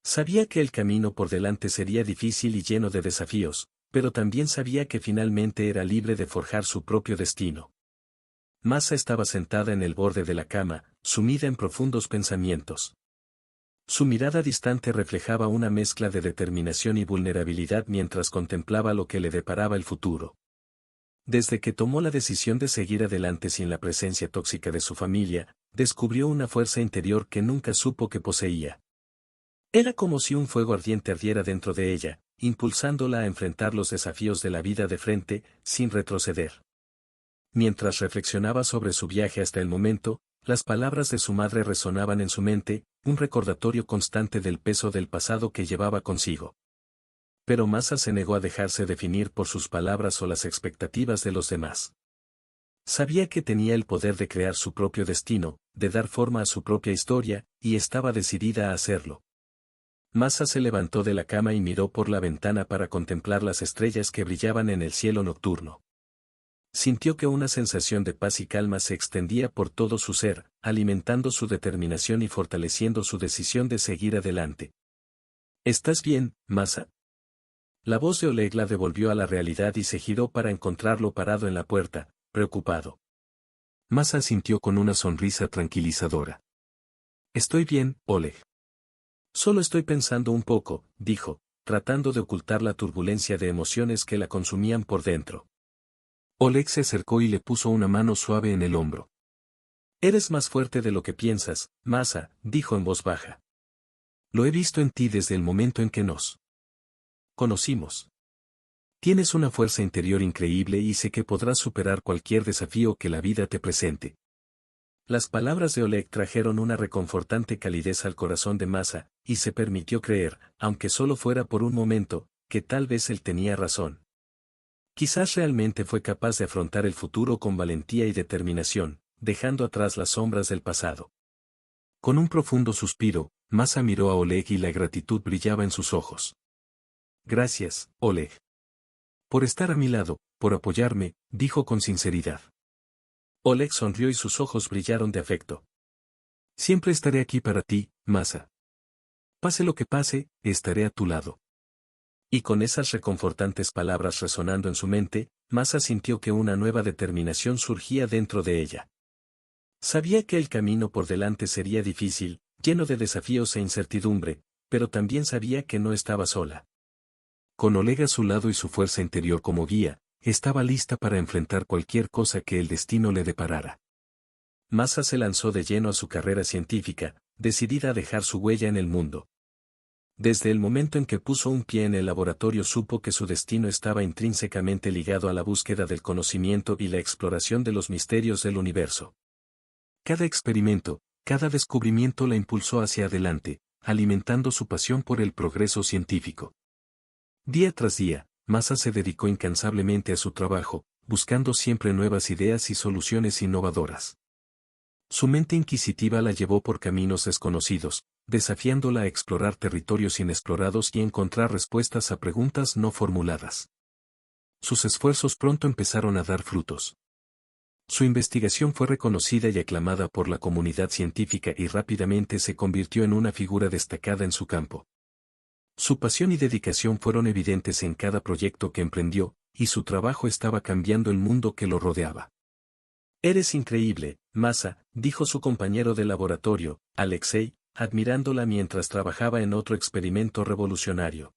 Sabía que el camino por delante sería difícil y lleno de desafíos, pero también sabía que finalmente era libre de forjar su propio destino. Masa estaba sentada en el borde de la cama, sumida en profundos pensamientos. Su mirada distante reflejaba una mezcla de determinación y vulnerabilidad mientras contemplaba lo que le deparaba el futuro. Desde que tomó la decisión de seguir adelante sin la presencia tóxica de su familia, descubrió una fuerza interior que nunca supo que poseía. Era como si un fuego ardiente ardiera dentro de ella, impulsándola a enfrentar los desafíos de la vida de frente, sin retroceder. Mientras reflexionaba sobre su viaje hasta el momento, las palabras de su madre resonaban en su mente, un recordatorio constante del peso del pasado que llevaba consigo. Pero Masa se negó a dejarse definir por sus palabras o las expectativas de los demás. Sabía que tenía el poder de crear su propio destino, de dar forma a su propia historia, y estaba decidida a hacerlo. Masa se levantó de la cama y miró por la ventana para contemplar las estrellas que brillaban en el cielo nocturno. Sintió que una sensación de paz y calma se extendía por todo su ser, alimentando su determinación y fortaleciendo su decisión de seguir adelante. ¿Estás bien, Masa? La voz de Oleg la devolvió a la realidad y se giró para encontrarlo parado en la puerta, preocupado. Masa sintió con una sonrisa tranquilizadora. Estoy bien, Oleg. Solo estoy pensando un poco, dijo, tratando de ocultar la turbulencia de emociones que la consumían por dentro. Oleg se acercó y le puso una mano suave en el hombro. Eres más fuerte de lo que piensas, Masa, dijo en voz baja. Lo he visto en ti desde el momento en que nos conocimos. Tienes una fuerza interior increíble y sé que podrás superar cualquier desafío que la vida te presente. Las palabras de Oleg trajeron una reconfortante calidez al corazón de Masa, y se permitió creer, aunque solo fuera por un momento, que tal vez él tenía razón. Quizás realmente fue capaz de afrontar el futuro con valentía y determinación, dejando atrás las sombras del pasado. Con un profundo suspiro, Masa miró a Oleg y la gratitud brillaba en sus ojos. Gracias, Oleg. Por estar a mi lado, por apoyarme, dijo con sinceridad. Oleg sonrió y sus ojos brillaron de afecto. Siempre estaré aquí para ti, Masa. Pase lo que pase, estaré a tu lado. Y con esas reconfortantes palabras resonando en su mente, Masa sintió que una nueva determinación surgía dentro de ella. Sabía que el camino por delante sería difícil, lleno de desafíos e incertidumbre, pero también sabía que no estaba sola. Con Oleg a su lado y su fuerza interior como guía, estaba lista para enfrentar cualquier cosa que el destino le deparara. Masa se lanzó de lleno a su carrera científica, decidida a dejar su huella en el mundo. Desde el momento en que puso un pie en el laboratorio supo que su destino estaba intrínsecamente ligado a la búsqueda del conocimiento y la exploración de los misterios del universo. Cada experimento, cada descubrimiento la impulsó hacia adelante, alimentando su pasión por el progreso científico. Día tras día, Masa se dedicó incansablemente a su trabajo, buscando siempre nuevas ideas y soluciones innovadoras. Su mente inquisitiva la llevó por caminos desconocidos, desafiándola a explorar territorios inexplorados y encontrar respuestas a preguntas no formuladas. Sus esfuerzos pronto empezaron a dar frutos. Su investigación fue reconocida y aclamada por la comunidad científica y rápidamente se convirtió en una figura destacada en su campo. Su pasión y dedicación fueron evidentes en cada proyecto que emprendió, y su trabajo estaba cambiando el mundo que lo rodeaba. Eres increíble, Masa, dijo su compañero de laboratorio, Alexei, admirándola mientras trabajaba en otro experimento revolucionario.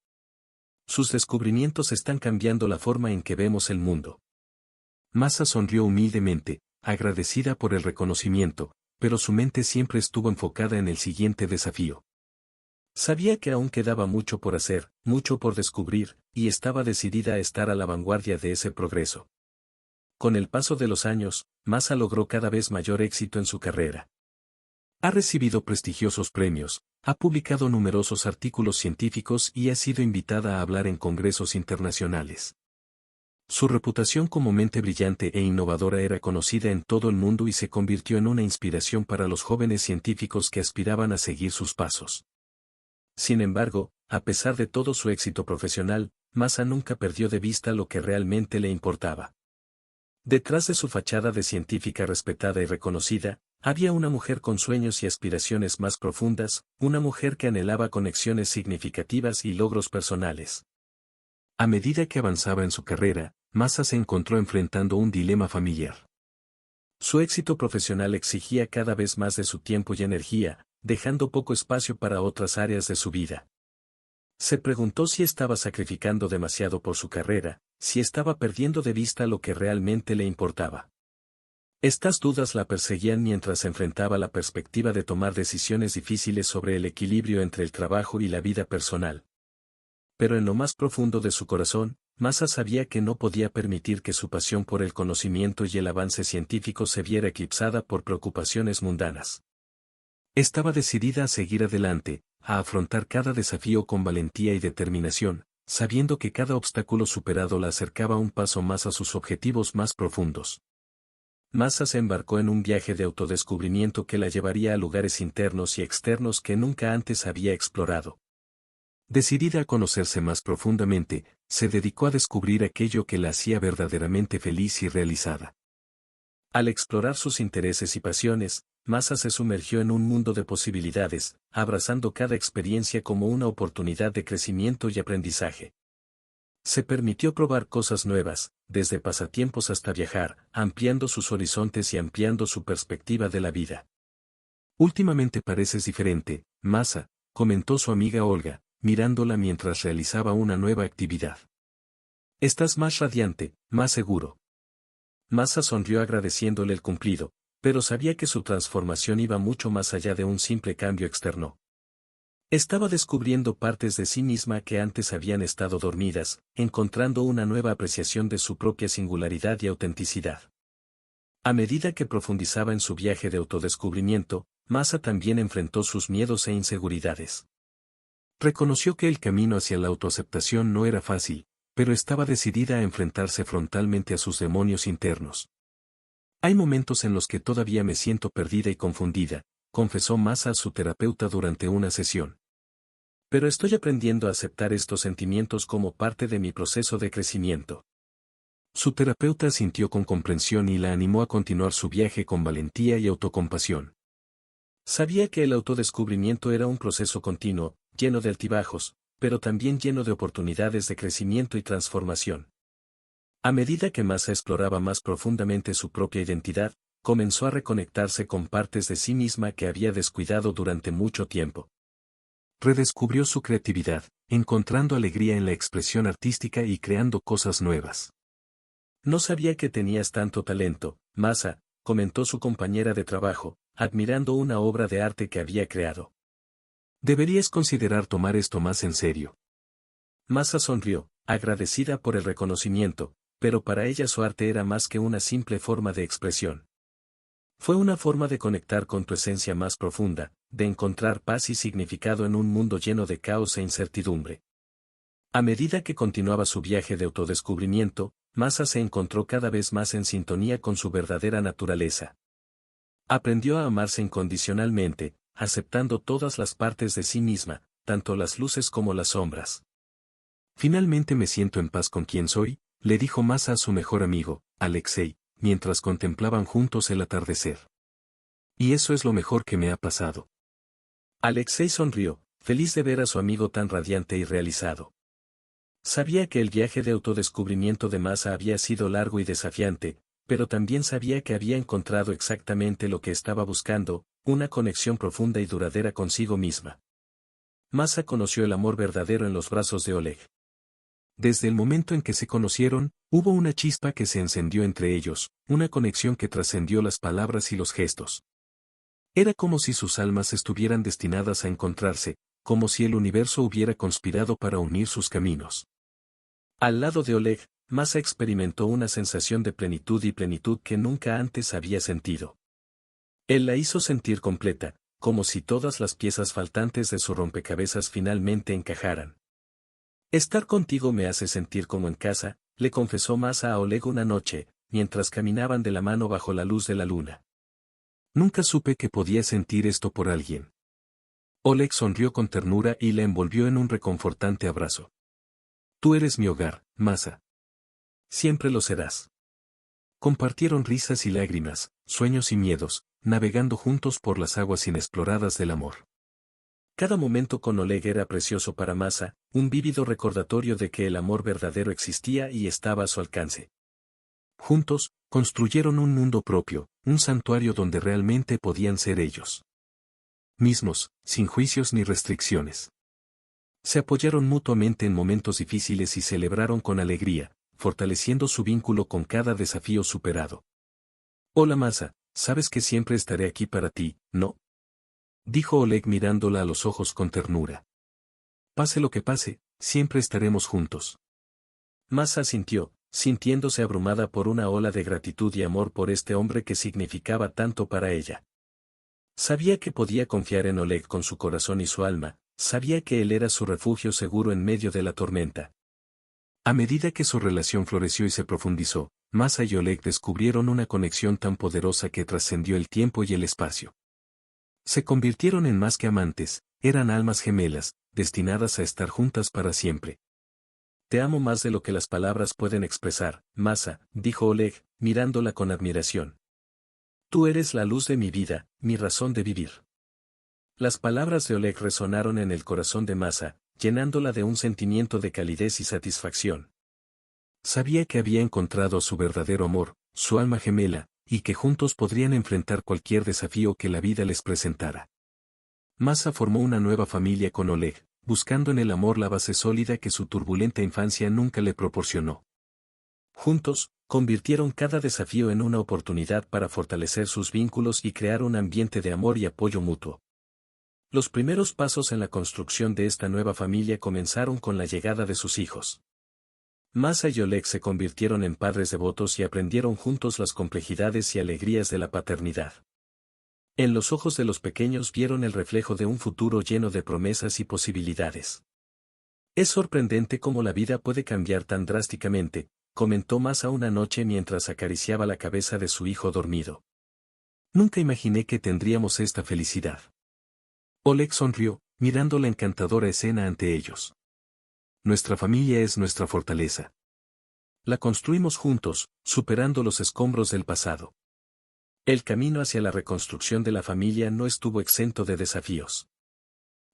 Sus descubrimientos están cambiando la forma en que vemos el mundo. Masa sonrió humildemente, agradecida por el reconocimiento, pero su mente siempre estuvo enfocada en el siguiente desafío. Sabía que aún quedaba mucho por hacer, mucho por descubrir, y estaba decidida a estar a la vanguardia de ese progreso. Con el paso de los años, Masa logró cada vez mayor éxito en su carrera. Ha recibido prestigiosos premios, ha publicado numerosos artículos científicos y ha sido invitada a hablar en congresos internacionales. Su reputación como mente brillante e innovadora era conocida en todo el mundo y se convirtió en una inspiración para los jóvenes científicos que aspiraban a seguir sus pasos. Sin embargo, a pesar de todo su éxito profesional, Masa nunca perdió de vista lo que realmente le importaba. Detrás de su fachada de científica respetada y reconocida, había una mujer con sueños y aspiraciones más profundas, una mujer que anhelaba conexiones significativas y logros personales. A medida que avanzaba en su carrera, Masa se encontró enfrentando un dilema familiar. Su éxito profesional exigía cada vez más de su tiempo y energía, dejando poco espacio para otras áreas de su vida. Se preguntó si estaba sacrificando demasiado por su carrera, si estaba perdiendo de vista lo que realmente le importaba. Estas dudas la perseguían mientras enfrentaba la perspectiva de tomar decisiones difíciles sobre el equilibrio entre el trabajo y la vida personal. Pero en lo más profundo de su corazón, Masa sabía que no podía permitir que su pasión por el conocimiento y el avance científico se viera eclipsada por preocupaciones mundanas. Estaba decidida a seguir adelante, a afrontar cada desafío con valentía y determinación, sabiendo que cada obstáculo superado la acercaba un paso más a sus objetivos más profundos. Masa se embarcó en un viaje de autodescubrimiento que la llevaría a lugares internos y externos que nunca antes había explorado. Decidida a conocerse más profundamente, se dedicó a descubrir aquello que la hacía verdaderamente feliz y realizada. Al explorar sus intereses y pasiones, Masa se sumergió en un mundo de posibilidades, abrazando cada experiencia como una oportunidad de crecimiento y aprendizaje. Se permitió probar cosas nuevas, desde pasatiempos hasta viajar, ampliando sus horizontes y ampliando su perspectiva de la vida. Últimamente pareces diferente, Masa, comentó su amiga Olga, mirándola mientras realizaba una nueva actividad. Estás más radiante, más seguro. Masa sonrió agradeciéndole el cumplido, pero sabía que su transformación iba mucho más allá de un simple cambio externo. Estaba descubriendo partes de sí misma que antes habían estado dormidas, encontrando una nueva apreciación de su propia singularidad y autenticidad. A medida que profundizaba en su viaje de autodescubrimiento, Masa también enfrentó sus miedos e inseguridades. Reconoció que el camino hacia la autoaceptación no era fácil, pero estaba decidida a enfrentarse frontalmente a sus demonios internos. Hay momentos en los que todavía me siento perdida y confundida, confesó Masa a su terapeuta durante una sesión. Pero estoy aprendiendo a aceptar estos sentimientos como parte de mi proceso de crecimiento. Su terapeuta asintió con comprensión y la animó a continuar su viaje con valentía y autocompasión. Sabía que el autodescubrimiento era un proceso continuo, lleno de altibajos, pero también lleno de oportunidades de crecimiento y transformación. A medida que Masa exploraba más profundamente su propia identidad, comenzó a reconectarse con partes de sí misma que había descuidado durante mucho tiempo. Redescubrió su creatividad, encontrando alegría en la expresión artística y creando cosas nuevas. No sabía que tenías tanto talento, Masa, comentó su compañera de trabajo, admirando una obra de arte que había creado. Deberías considerar tomar esto más en serio. Masa sonrió, agradecida por el reconocimiento, pero para ella su arte era más que una simple forma de expresión. Fue una forma de conectar con tu esencia más profunda, de encontrar paz y significado en un mundo lleno de caos e incertidumbre. A medida que continuaba su viaje de autodescubrimiento, Masa se encontró cada vez más en sintonía con su verdadera naturaleza. Aprendió a amarse incondicionalmente, aceptando todas las partes de sí misma, tanto las luces como las sombras. Finalmente me siento en paz con quien soy, le dijo Masa a su mejor amigo, Alexei, mientras contemplaban juntos el atardecer. Y eso es lo mejor que me ha pasado. Alexei sonrió, feliz de ver a su amigo tan radiante y realizado. Sabía que el viaje de autodescubrimiento de Masa había sido largo y desafiante, pero también sabía que había encontrado exactamente lo que estaba buscando, una conexión profunda y duradera consigo misma. Masa conoció el amor verdadero en los brazos de Oleg. Desde el momento en que se conocieron, hubo una chispa que se encendió entre ellos, una conexión que trascendió las palabras y los gestos. Era como si sus almas estuvieran destinadas a encontrarse, como si el universo hubiera conspirado para unir sus caminos. Al lado de Oleg, Masa experimentó una sensación de plenitud que nunca antes había sentido. Él la hizo sentir completa, como si todas las piezas faltantes de su rompecabezas finalmente encajaran. Estar contigo me hace sentir como en casa, le confesó Masa a Oleg una noche, mientras caminaban de la mano bajo la luz de la luna. Nunca supe que podía sentir esto por alguien. Oleg sonrió con ternura y la envolvió en un reconfortante abrazo. Tú eres mi hogar, Masa. Siempre lo serás. Compartieron risas y lágrimas, sueños y miedos, navegando juntos por las aguas inexploradas del amor. Cada momento con Oleg era precioso para Masa, un vívido recordatorio de que el amor verdadero existía y estaba a su alcance. Juntos, construyeron un mundo propio, un santuario donde realmente podían ser ellos mismos, sin juicios ni restricciones. Se apoyaron mutuamente en momentos difíciles y celebraron con alegría, fortaleciendo su vínculo con cada desafío superado. Hola Masa, sabes que siempre estaré aquí para ti, ¿no? Dijo Oleg mirándola a los ojos con ternura. Pase lo que pase, siempre estaremos juntos. Masa asintió, sintiéndose abrumada por una ola de gratitud y amor por este hombre que significaba tanto para ella. Sabía que podía confiar en Oleg con su corazón y su alma, sabía que él era su refugio seguro en medio de la tormenta. A medida que su relación floreció y se profundizó, Masa y Oleg descubrieron una conexión tan poderosa que trascendió el tiempo y el espacio. Se convirtieron en más que amantes, eran almas gemelas, destinadas a estar juntas para siempre. Te amo más de lo que las palabras pueden expresar, Masa, dijo Oleg, mirándola con admiración. Tú eres la luz de mi vida, mi razón de vivir. Las palabras de Oleg resonaron en el corazón de Masa, llenándola de un sentimiento de calidez y satisfacción. Sabía que había encontrado a su verdadero amor, su alma gemela, y que juntos podrían enfrentar cualquier desafío que la vida les presentara. Masa formó una nueva familia con Oleg, buscando en el amor la base sólida que su turbulenta infancia nunca le proporcionó. Juntos, convirtieron cada desafío en una oportunidad para fortalecer sus vínculos y crear un ambiente de amor y apoyo mutuo. Los primeros pasos en la construcción de esta nueva familia comenzaron con la llegada de sus hijos. Masa y Oleg se convirtieron en padres devotos y aprendieron juntos las complejidades y alegrías de la paternidad. En los ojos de los pequeños vieron el reflejo de un futuro lleno de promesas y posibilidades. Es sorprendente cómo la vida puede cambiar tan drásticamente, comentó Masa una noche mientras acariciaba la cabeza de su hijo dormido. Nunca imaginé que tendríamos esta felicidad. Oleg sonrió, mirando la encantadora escena ante ellos. Nuestra familia es nuestra fortaleza. La construimos juntos, superando los escombros del pasado. El camino hacia la reconstrucción de la familia no estuvo exento de desafíos.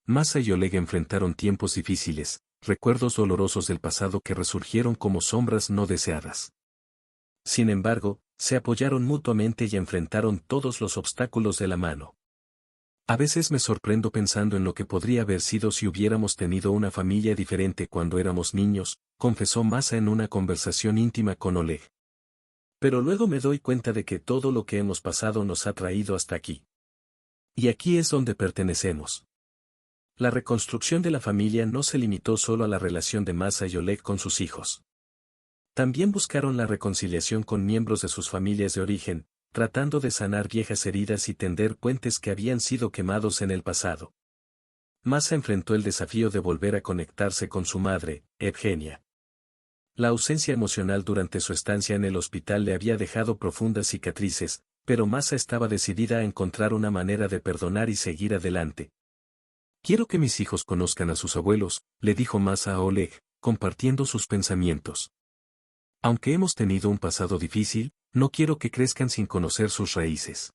Masa y Oleg enfrentaron tiempos difíciles, recuerdos dolorosos del pasado que resurgieron como sombras no deseadas. Sin embargo, se apoyaron mutuamente y enfrentaron todos los obstáculos de la mano. A veces me sorprendo pensando en lo que podría haber sido si hubiéramos tenido una familia diferente cuando éramos niños, confesó Masa en una conversación íntima con Oleg. Pero luego me doy cuenta de que todo lo que hemos pasado nos ha traído hasta aquí. Y aquí es donde pertenecemos. La reconstrucción de la familia no se limitó solo a la relación de Masa y Oleg con sus hijos. También buscaron la reconciliación con miembros de sus familias de origen, tratando de sanar viejas heridas y tender puentes que habían sido quemados en el pasado. Masa enfrentó el desafío de volver a conectarse con su madre, Evgenia. La ausencia emocional durante su estancia en el hospital le había dejado profundas cicatrices, pero Masa estaba decidida a encontrar una manera de perdonar y seguir adelante. Quiero que mis hijos conozcan a sus abuelos, le dijo Masa a Oleg, compartiendo sus pensamientos. Aunque hemos tenido un pasado difícil, no quiero que crezcan sin conocer sus raíces.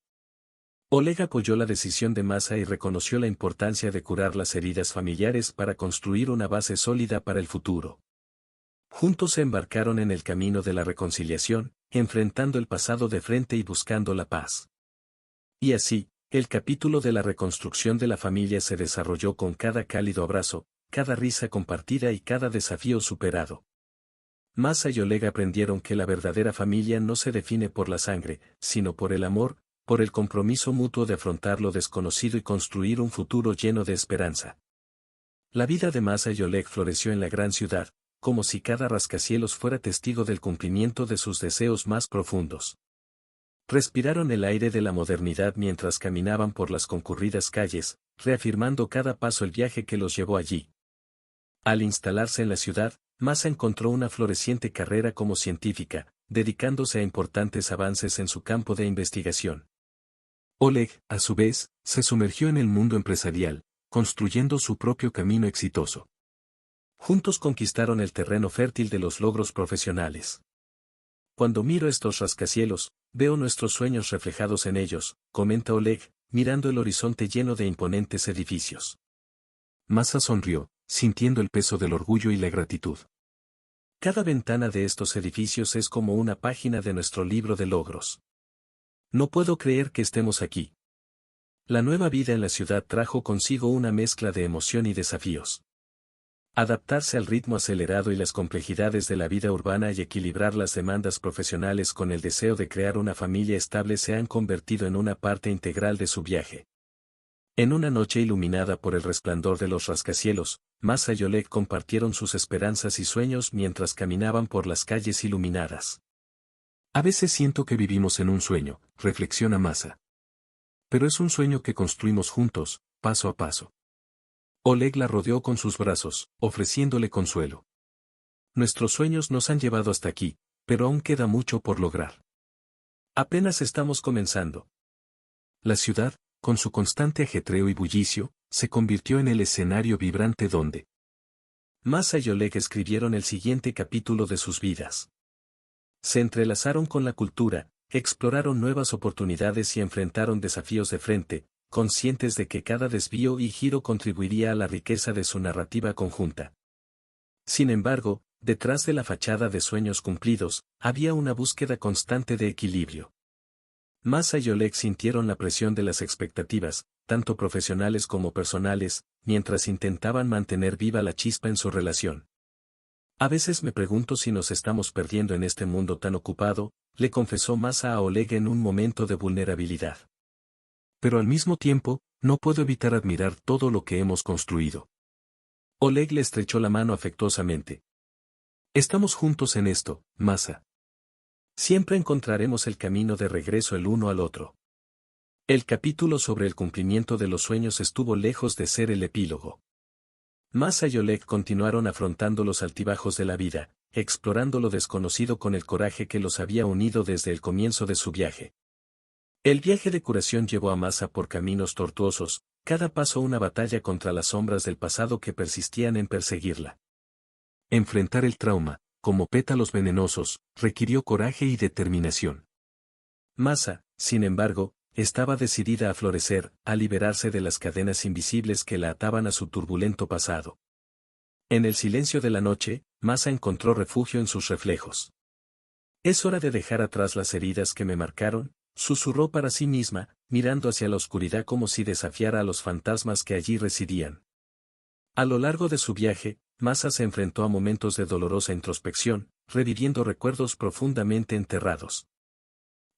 Oleg apoyó la decisión de Masa y reconoció la importancia de curar las heridas familiares para construir una base sólida para el futuro. Juntos se embarcaron en el camino de la reconciliación, enfrentando el pasado de frente y buscando la paz. Y así, el capítulo de la reconstrucción de la familia se desarrolló con cada cálido abrazo, cada risa compartida y cada desafío superado. Masa y Oleg aprendieron que la verdadera familia no se define por la sangre, sino por el amor, por el compromiso mutuo de afrontar lo desconocido y construir un futuro lleno de esperanza. La vida de Masa y Oleg floreció en la gran ciudad, como si cada rascacielos fuera testigo del cumplimiento de sus deseos más profundos. Respiraron el aire de la modernidad mientras caminaban por las concurridas calles, reafirmando cada paso el viaje que los llevó allí. Al instalarse en la ciudad, Masa encontró una floreciente carrera como científica, dedicándose a importantes avances en su campo de investigación. Oleg, a su vez, se sumergió en el mundo empresarial, construyendo su propio camino exitoso. Juntos conquistaron el terreno fértil de los logros profesionales. Cuando miro estos rascacielos, veo nuestros sueños reflejados en ellos, comenta Oleg, mirando el horizonte lleno de imponentes edificios. Masa sonrió, sintiendo el peso del orgullo y la gratitud. Cada ventana de estos edificios es como una página de nuestro libro de logros. No puedo creer que estemos aquí. La nueva vida en la ciudad trajo consigo una mezcla de emoción y desafíos. Adaptarse al ritmo acelerado y las complejidades de la vida urbana y equilibrar las demandas profesionales con el deseo de crear una familia estable se han convertido en una parte integral de su viaje. En una noche iluminada por el resplandor de los rascacielos, Masa y Oleg compartieron sus esperanzas y sueños mientras caminaban por las calles iluminadas. A veces siento que vivimos en un sueño, reflexiona Masa. Pero es un sueño que construimos juntos, paso a paso. Oleg la rodeó con sus brazos, ofreciéndole consuelo. Nuestros sueños nos han llevado hasta aquí, pero aún queda mucho por lograr. Apenas estamos comenzando. La ciudad, con su constante ajetreo y bullicio, se convirtió en el escenario vibrante donde Masa y Oleg escribieron el siguiente capítulo de sus vidas. Se entrelazaron con la cultura, exploraron nuevas oportunidades y enfrentaron desafíos de frente, conscientes de que cada desvío y giro contribuiría a la riqueza de su narrativa conjunta. Sin embargo, detrás de la fachada de sueños cumplidos, había una búsqueda constante de equilibrio. Masa y Oleg sintieron la presión de las expectativas, tanto profesionales como personales, mientras intentaban mantener viva la chispa en su relación. A veces me pregunto si nos estamos perdiendo en este mundo tan ocupado, le confesó Masa a Oleg en un momento de vulnerabilidad. Pero al mismo tiempo, no puedo evitar admirar todo lo que hemos construido. Oleg le estrechó la mano afectuosamente. Estamos juntos en esto, Masa. Siempre encontraremos el camino de regreso el uno al otro. El capítulo sobre el cumplimiento de los sueños estuvo lejos de ser el epílogo. Masa y Oleg continuaron afrontando los altibajos de la vida, explorando lo desconocido con el coraje que los había unido desde el comienzo de su viaje. El viaje de curación llevó a Masa por caminos tortuosos, cada paso una batalla contra las sombras del pasado que persistían en perseguirla. Enfrentar el trauma, como pétalos venenosos, requirió coraje y determinación. Masa, sin embargo, estaba decidida a florecer, a liberarse de las cadenas invisibles que la ataban a su turbulento pasado. En el silencio de la noche, Masa encontró refugio en sus reflejos. Es hora de dejar atrás las heridas que me marcaron, susurró para sí misma, mirando hacia la oscuridad como si desafiara a los fantasmas que allí residían. A lo largo de su viaje, Masa se enfrentó a momentos de dolorosa introspección, reviviendo recuerdos profundamente enterrados.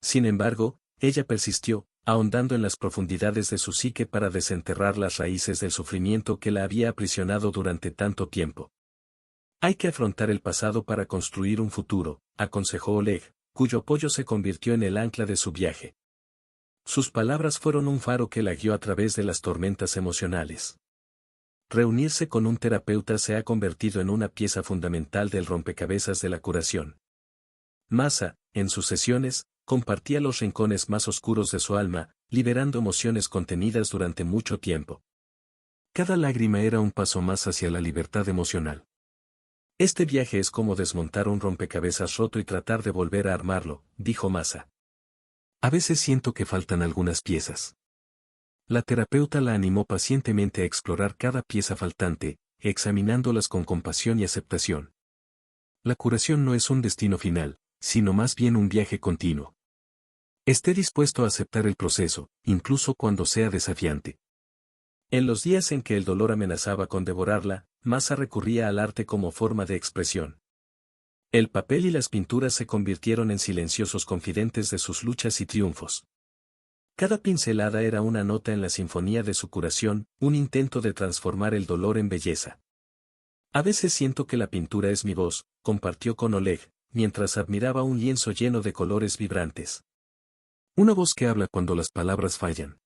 Sin embargo, ella persistió, ahondando en las profundidades de su psique para desenterrar las raíces del sufrimiento que la había aprisionado durante tanto tiempo. Hay que afrontar el pasado para construir un futuro, aconsejó Oleg, cuyo apoyo se convirtió en el ancla de su viaje. Sus palabras fueron un faro que la guió a través de las tormentas emocionales. Reunirse con un terapeuta se ha convertido en una pieza fundamental del rompecabezas de la curación. Masa, en sus sesiones, compartía los rincones más oscuros de su alma, liberando emociones contenidas durante mucho tiempo. Cada lágrima era un paso más hacia la libertad emocional. Este viaje es como desmontar un rompecabezas roto y tratar de volver a armarlo, dijo Masa. A veces siento que faltan algunas piezas. La terapeuta la animó pacientemente a explorar cada pieza faltante, examinándolas con compasión y aceptación. La curación no es un destino final, sino más bien un viaje continuo. Esté dispuesto a aceptar el proceso, incluso cuando sea desafiante. En los días en que el dolor amenazaba con devorarla, Masa recurría al arte como forma de expresión. El papel y las pinturas se convirtieron en silenciosos confidentes de sus luchas y triunfos. Cada pincelada era una nota en la sinfonía de su curación, un intento de transformar el dolor en belleza. A veces siento que la pintura es mi voz, compartió con Oleg, mientras admiraba un lienzo lleno de colores vibrantes. Una voz que habla cuando las palabras fallan.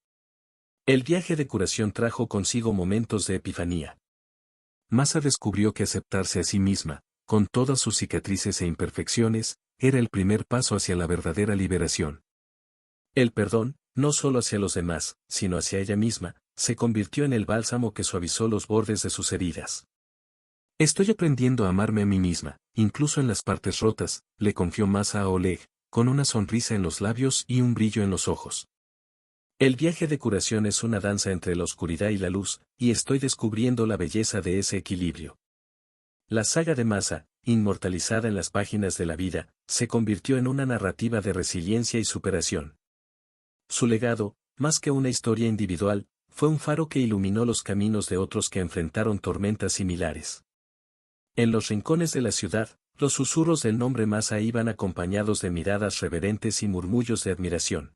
El viaje de curación trajo consigo momentos de epifanía. Masa descubrió que aceptarse a sí misma, con todas sus cicatrices e imperfecciones, era el primer paso hacia la verdadera liberación. El perdón, no solo hacia los demás, sino hacia ella misma, se convirtió en el bálsamo que suavizó los bordes de sus heridas. Estoy aprendiendo a amarme a mí misma, incluso en las partes rotas, le confió Masa a Oleg, con una sonrisa en los labios y un brillo en los ojos. El viaje de curación es una danza entre la oscuridad y la luz, y estoy descubriendo la belleza de ese equilibrio. La saga de Masa, inmortalizada en las páginas de la vida, se convirtió en una narrativa de resiliencia y superación. Su legado, más que una historia individual, fue un faro que iluminó los caminos de otros que enfrentaron tormentas similares. En los rincones de la ciudad, los susurros del nombre Masa iban acompañados de miradas reverentes y murmullos de admiración.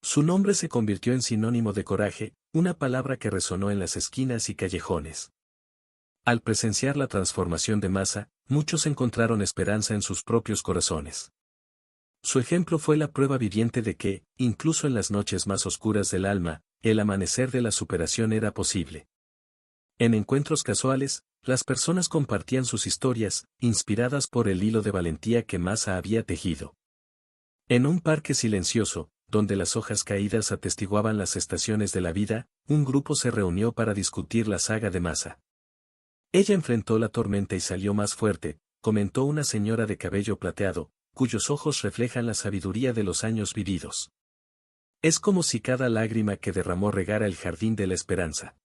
Su nombre se convirtió en sinónimo de coraje, una palabra que resonó en las esquinas y callejones. Al presenciar la transformación de Masa, muchos encontraron esperanza en sus propios corazones. Su ejemplo fue la prueba viviente de que, incluso en las noches más oscuras del alma, el amanecer de la superación era posible. En encuentros casuales, las personas compartían sus historias, inspiradas por el hilo de valentía que Masa había tejido. En un parque silencioso, donde las hojas caídas atestiguaban las estaciones de la vida, un grupo se reunió para discutir la saga de Masa. Ella enfrentó la tormenta y salió más fuerte, comentó una señora de cabello plateado, cuyos ojos reflejan la sabiduría de los años vividos. Es como si cada lágrima que derramó regara el jardín de la esperanza.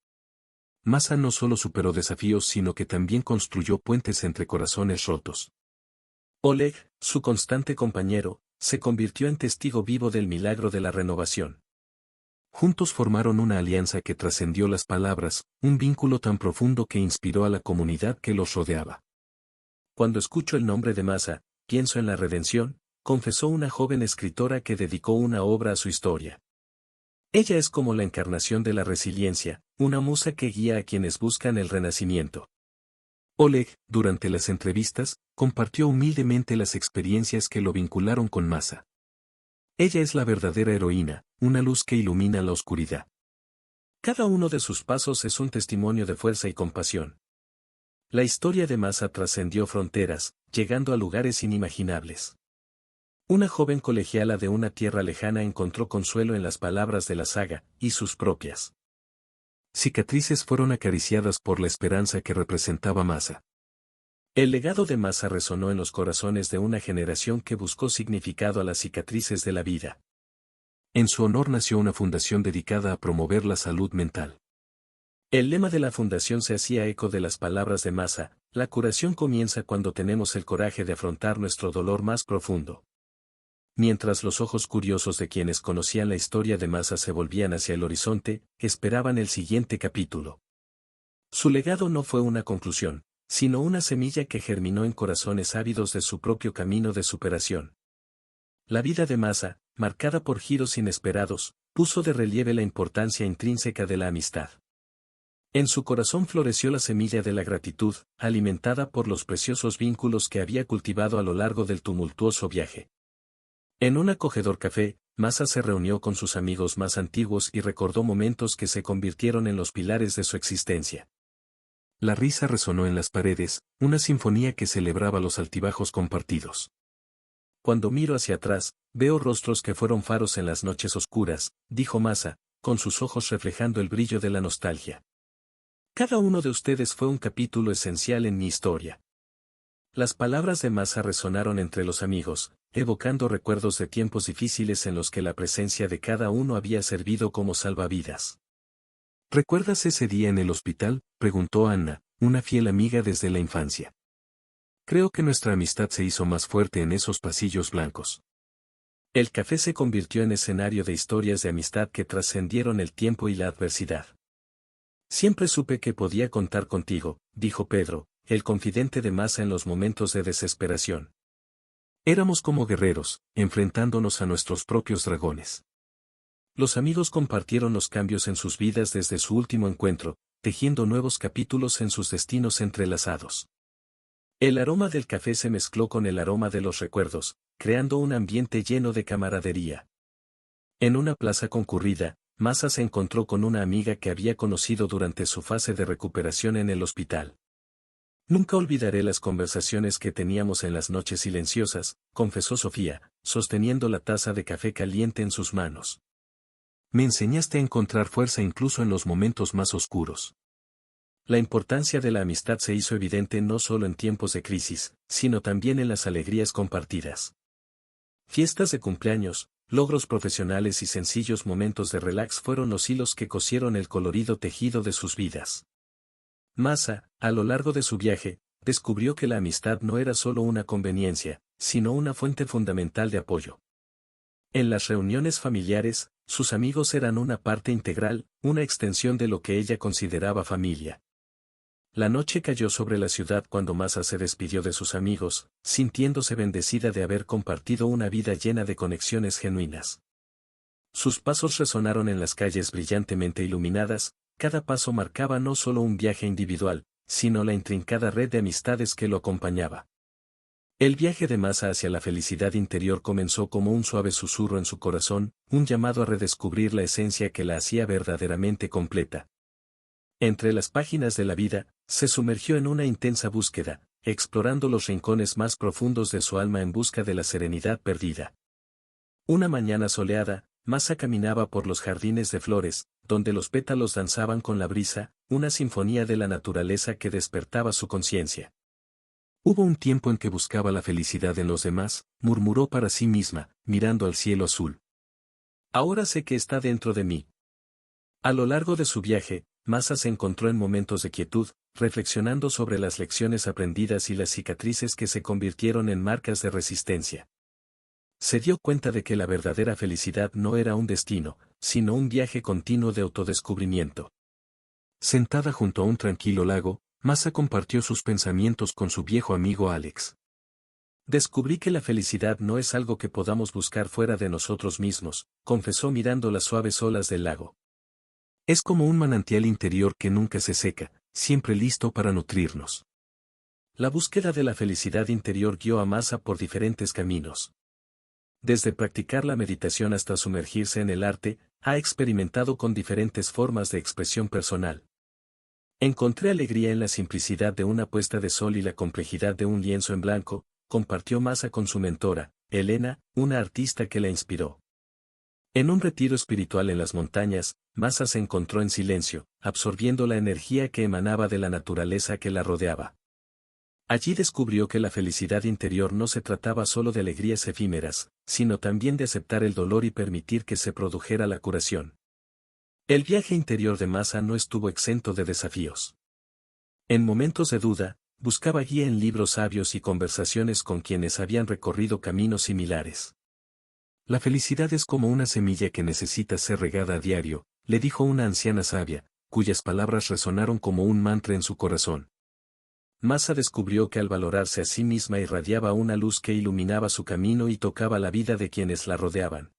Masa no solo superó desafíos sino que también construyó puentes entre corazones rotos. Oleg, su constante compañero, se convirtió en testigo vivo del milagro de la renovación. Juntos formaron una alianza que trascendió las palabras, un vínculo tan profundo que inspiró a la comunidad que los rodeaba. Cuando escucho el nombre de Masa, pienso en la redención, confesó una joven escritora que dedicó una obra a su historia. Ella es como la encarnación de la resiliencia, una musa que guía a quienes buscan el renacimiento. Oleg, durante las entrevistas, compartió humildemente las experiencias que lo vincularon con Masa. Ella es la verdadera heroína, una luz que ilumina la oscuridad. Cada uno de sus pasos es un testimonio de fuerza y compasión. La historia de Masa trascendió fronteras, llegando a lugares inimaginables. Una joven colegiala de una tierra lejana encontró consuelo en las palabras de la saga, y sus propias cicatrices fueron acariciadas por la esperanza que representaba Masa. El legado de Masa resonó en los corazones de una generación que buscó significado a las cicatrices de la vida. En su honor nació una fundación dedicada a promover la salud mental. El lema de la fundación se hacía eco de las palabras de Masa: la curación comienza cuando tenemos el coraje de afrontar nuestro dolor más profundo. Mientras los ojos curiosos de quienes conocían la historia de Masa se volvían hacia el horizonte, esperaban el siguiente capítulo. Su legado no fue una conclusión, sino una semilla que germinó en corazones ávidos de su propio camino de superación. La vida de Masa, marcada por giros inesperados, puso de relieve la importancia intrínseca de la amistad. En su corazón floreció la semilla de la gratitud, alimentada por los preciosos vínculos que había cultivado a lo largo del tumultuoso viaje. En un acogedor café, Masa se reunió con sus amigos más antiguos y recordó momentos que se convirtieron en los pilares de su existencia. La risa resonó en las paredes, una sinfonía que celebraba los altibajos compartidos. Cuando miro hacia atrás, veo rostros que fueron faros en las noches oscuras, dijo Masa, con sus ojos reflejando el brillo de la nostalgia. Cada uno de ustedes fue un capítulo esencial en mi historia. Las palabras de Masa resonaron entre los amigos, evocando recuerdos de tiempos difíciles en los que la presencia de cada uno había servido como salvavidas. ¿Recuerdas ese día en el hospital?, preguntó Anna, una fiel amiga desde la infancia. Creo que nuestra amistad se hizo más fuerte en esos pasillos blancos. El café se convirtió en escenario de historias de amistad que trascendieron el tiempo y la adversidad. Siempre supe que podía contar contigo, dijo Pedro, el confidente de Masa en los momentos de desesperación. Éramos como guerreros, enfrentándonos a nuestros propios dragones. Los amigos compartieron los cambios en sus vidas desde su último encuentro, tejiendo nuevos capítulos en sus destinos entrelazados. El aroma del café se mezcló con el aroma de los recuerdos, creando un ambiente lleno de camaradería. En una plaza concurrida, Masa se encontró con una amiga que había conocido durante su fase de recuperación en el hospital. Nunca olvidaré las conversaciones que teníamos en las noches silenciosas, confesó Sofía, sosteniendo la taza de café caliente en sus manos. Me enseñaste a encontrar fuerza incluso en los momentos más oscuros. La importancia de la amistad se hizo evidente no solo en tiempos de crisis, sino también en las alegrías compartidas. Fiestas de cumpleaños, logros profesionales y sencillos momentos de relax fueron los hilos que cosieron el colorido tejido de sus vidas. Masa, a lo largo de su viaje, descubrió que la amistad no era solo una conveniencia, sino una fuente fundamental de apoyo. En las reuniones familiares, sus amigos eran una parte integral, una extensión de lo que ella consideraba familia. La noche cayó sobre la ciudad cuando Masa se despidió de sus amigos, sintiéndose bendecida de haber compartido una vida llena de conexiones genuinas. Sus pasos resonaron en las calles brillantemente iluminadas, cada paso marcaba no solo un viaje individual, sino la intrincada red de amistades que lo acompañaba. El viaje de Masa hacia la felicidad interior comenzó como un suave susurro en su corazón, un llamado a redescubrir la esencia que la hacía verdaderamente completa. Entre las páginas de la vida, se sumergió en una intensa búsqueda, explorando los rincones más profundos de su alma en busca de la serenidad perdida. Una mañana soleada, Masa caminaba por los jardines de flores, donde los pétalos danzaban con la brisa, una sinfonía de la naturaleza que despertaba su conciencia. Hubo un tiempo en que buscaba la felicidad en los demás, murmuró para sí misma, mirando al cielo azul. Ahora sé que está dentro de mí. A lo largo de su viaje, Masa se encontró en momentos de quietud, reflexionando sobre las lecciones aprendidas y las cicatrices que se convirtieron en marcas de resistencia. Se dio cuenta de que la verdadera felicidad no era un destino, sino un viaje continuo de autodescubrimiento. Sentada junto a un tranquilo lago, Masa compartió sus pensamientos con su viejo amigo Alex. Descubrí que la felicidad no es algo que podamos buscar fuera de nosotros mismos, confesó mirando las suaves olas del lago. Es como un manantial interior que nunca se seca, siempre listo para nutrirnos. La búsqueda de la felicidad interior guió a Masa por diferentes caminos. Desde practicar la meditación hasta sumergirse en el arte, ha experimentado con diferentes formas de expresión personal. Encontré alegría en la simplicidad de una puesta de sol y la complejidad de un lienzo en blanco, compartió Masa con su mentora, Elena, una artista que la inspiró. En un retiro espiritual en las montañas, Masa se encontró en silencio, absorbiendo la energía que emanaba de la naturaleza que la rodeaba. Allí descubrió que la felicidad interior no se trataba solo de alegrías efímeras, sino también de aceptar el dolor y permitir que se produjera la curación. El viaje interior de Masa no estuvo exento de desafíos. En momentos de duda, buscaba guía en libros sabios y conversaciones con quienes habían recorrido caminos similares. La felicidad es como una semilla que necesita ser regada a diario, le dijo una anciana sabia, cuyas palabras resonaron como un mantra en su corazón. Masa descubrió que al valorarse a sí misma irradiaba una luz que iluminaba su camino y tocaba la vida de quienes la rodeaban.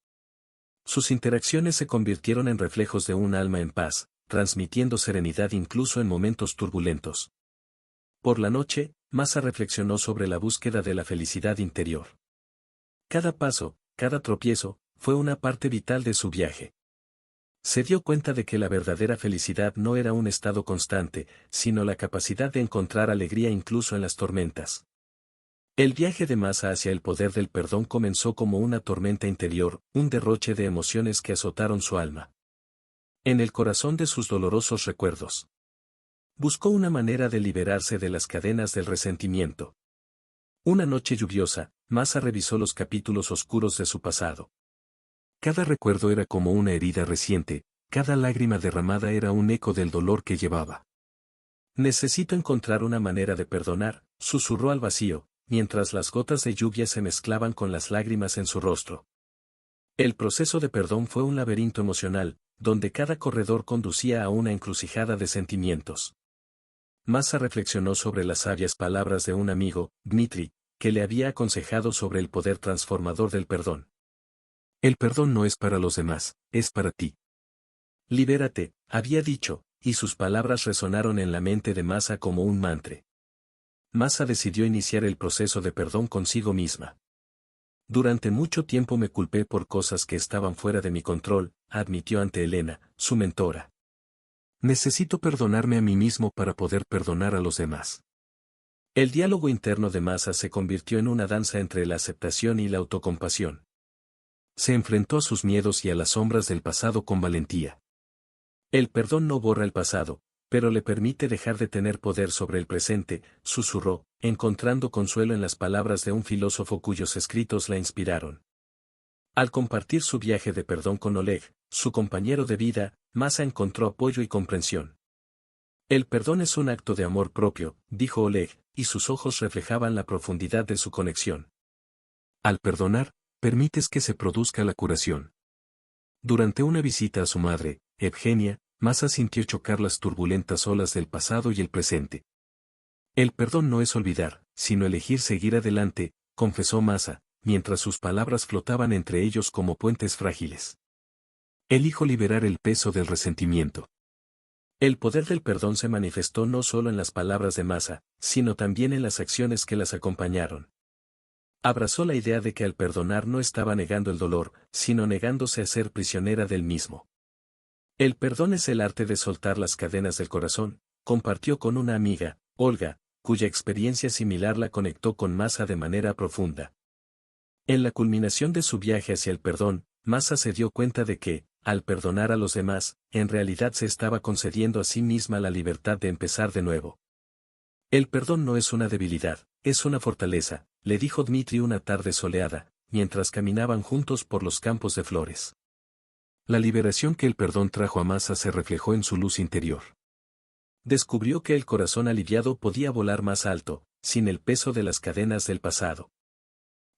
Sus interacciones se convirtieron en reflejos de un alma en paz, transmitiendo serenidad incluso en momentos turbulentos. Por la noche, Masa reflexionó sobre la búsqueda de la felicidad interior. Cada paso, cada tropiezo, fue una parte vital de su viaje. Se dio cuenta de que la verdadera felicidad no era un estado constante, sino la capacidad de encontrar alegría incluso en las tormentas. El viaje de Masa hacia el poder del perdón comenzó como una tormenta interior, un derroche de emociones que azotaron su alma. En el corazón de sus dolorosos recuerdos. Buscó una manera de liberarse de las cadenas del resentimiento. Una noche lluviosa, Masa revisó los capítulos oscuros de su pasado. Cada recuerdo era como una herida reciente, cada lágrima derramada era un eco del dolor que llevaba. Necesito encontrar una manera de perdonar, susurró al vacío, mientras las gotas de lluvia se mezclaban con las lágrimas en su rostro. El proceso de perdón fue un laberinto emocional, donde cada corredor conducía a una encrucijada de sentimientos. Masa reflexionó sobre las sabias palabras de un amigo, Dmitri, que le había aconsejado sobre el poder transformador del perdón. El perdón no es para los demás, es para ti. Libérate, había dicho, y sus palabras resonaron en la mente de Masa como un mantra. Masa decidió iniciar el proceso de perdón consigo misma. Durante mucho tiempo me culpé por cosas que estaban fuera de mi control, admitió ante Elena, su mentora. Necesito perdonarme a mí mismo para poder perdonar a los demás. El diálogo interno de Masa se convirtió en una danza entre la aceptación y la autocompasión. Se enfrentó a sus miedos y a las sombras del pasado con valentía. El perdón no borra el pasado, pero le permite dejar de tener poder sobre el presente, susurró, encontrando consuelo en las palabras de un filósofo cuyos escritos la inspiraron. Al compartir su viaje de perdón con Oleg, su compañero de vida, Masa encontró apoyo y comprensión. El perdón es un acto de amor propio, dijo Oleg, y sus ojos reflejaban la profundidad de su conexión. Al perdonar, permites que se produzca la curación. Durante una visita a su madre, Evgenia, Masa sintió chocar las turbulentas olas del pasado y el presente. El perdón no es olvidar, sino elegir seguir adelante, confesó Masa, mientras sus palabras flotaban entre ellos como puentes frágiles. Elijo liberar el peso del resentimiento. El poder del perdón se manifestó no solo en las palabras de Masa, sino también en las acciones que las acompañaron. Abrazó la idea de que al perdonar no estaba negando el dolor, sino negándose a ser prisionera del mismo. El perdón es el arte de soltar las cadenas del corazón, compartió con una amiga, Olga, cuya experiencia similar la conectó con Masa de manera profunda. En la culminación de su viaje hacia el perdón, Masa se dio cuenta de que, al perdonar a los demás, en realidad se estaba concediendo a sí misma la libertad de empezar de nuevo. El perdón no es una debilidad, es una fortaleza, le dijo Dmitri una tarde soleada, mientras caminaban juntos por los campos de flores. La liberación que el perdón trajo a Masa se reflejó en su luz interior. Descubrió que el corazón aliviado podía volar más alto, sin el peso de las cadenas del pasado.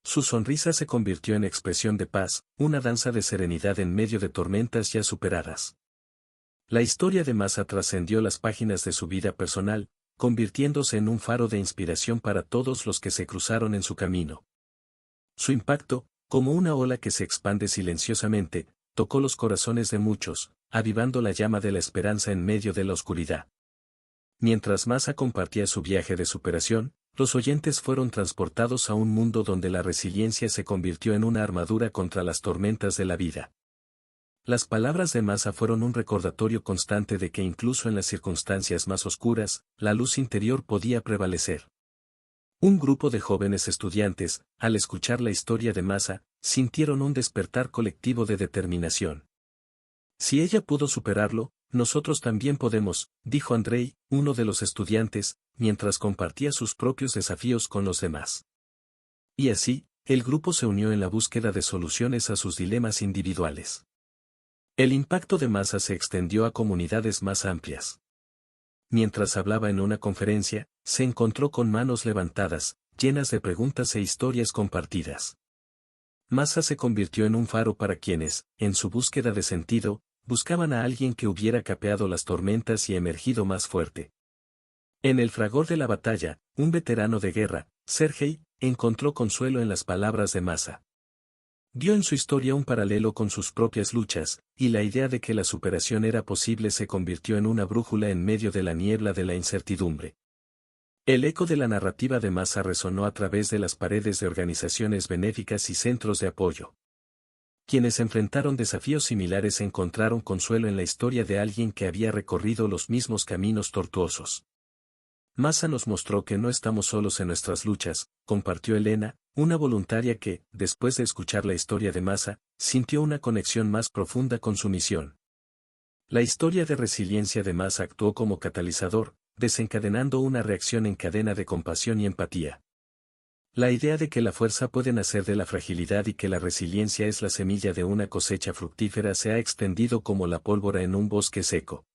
Su sonrisa se convirtió en expresión de paz, una danza de serenidad en medio de tormentas ya superadas. La historia de Masa trascendió las páginas de su vida personal, convirtiéndose en un faro de inspiración para todos los que se cruzaron en su camino. Su impacto, como una ola que se expande silenciosamente, tocó los corazones de muchos, avivando la llama de la esperanza en medio de la oscuridad. Mientras Masa compartía su viaje de superación, los oyentes fueron transportados a un mundo donde la resiliencia se convirtió en una armadura contra las tormentas de la vida. Las palabras de Masa fueron un recordatorio constante de que incluso en las circunstancias más oscuras, la luz interior podía prevalecer. Un grupo de jóvenes estudiantes, al escuchar la historia de Masa, sintieron un despertar colectivo de determinación. Si ella pudo superarlo, nosotros también podemos, dijo Andrei, uno de los estudiantes, mientras compartía sus propios desafíos con los demás. Y así, el grupo se unió en la búsqueda de soluciones a sus dilemas individuales. El impacto de Masa se extendió a comunidades más amplias. Mientras hablaba en una conferencia, se encontró con manos levantadas, llenas de preguntas e historias compartidas. Masa se convirtió en un faro para quienes, en su búsqueda de sentido, buscaban a alguien que hubiera capeado las tormentas y emergido más fuerte. En el fragor de la batalla, un veterano de guerra, Sergei, encontró consuelo en las palabras de Masa. Vio en su historia un paralelo con sus propias luchas, y la idea de que la superación era posible se convirtió en una brújula en medio de la niebla de la incertidumbre. El eco de la narrativa de Masa resonó a través de las paredes de organizaciones benéficas y centros de apoyo. Quienes enfrentaron desafíos similares encontraron consuelo en la historia de alguien que había recorrido los mismos caminos tortuosos. Masa nos mostró que no estamos solos en nuestras luchas, compartió Elena, una voluntaria que, después de escuchar la historia de Masa, sintió una conexión más profunda con su misión. La historia de resiliencia de Masa actuó como catalizador, desencadenando una reacción en cadena de compasión y empatía. La idea de que la fuerza puede nacer de la fragilidad y que la resiliencia es la semilla de una cosecha fructífera se ha extendido como la pólvora en un bosque seco.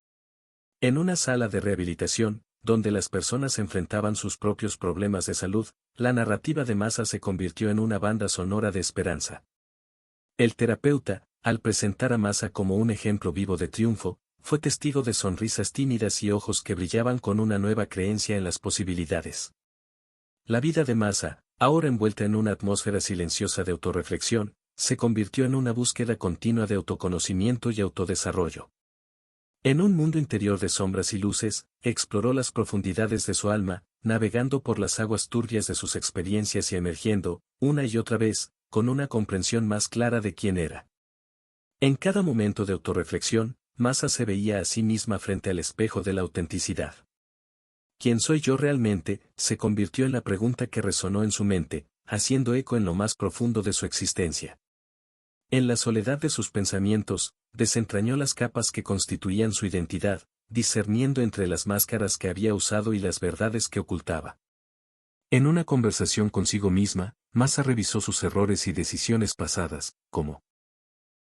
En una sala de rehabilitación, donde las personas enfrentaban sus propios problemas de salud, la narrativa de Masa se convirtió en una banda sonora de esperanza. El terapeuta, al presentar a Masa como un ejemplo vivo de triunfo, fue testigo de sonrisas tímidas y ojos que brillaban con una nueva creencia en las posibilidades. La vida de Masa, ahora envuelta en una atmósfera silenciosa de autorreflexión, se convirtió en una búsqueda continua de autoconocimiento y autodesarrollo. En un mundo interior de sombras y luces, exploró las profundidades de su alma, navegando por las aguas turbias de sus experiencias y emergiendo, una y otra vez, con una comprensión más clara de quién era. En cada momento de autorreflexión, Masa se veía a sí misma frente al espejo de la autenticidad. ¿Quién soy yo realmente?, se convirtió en la pregunta que resonó en su mente, haciendo eco en lo más profundo de su existencia. En la soledad de sus pensamientos, desentrañó las capas que constituían su identidad, discerniendo entre las máscaras que había usado y las verdades que ocultaba. En una conversación consigo misma, Masa revisó sus errores y decisiones pasadas, como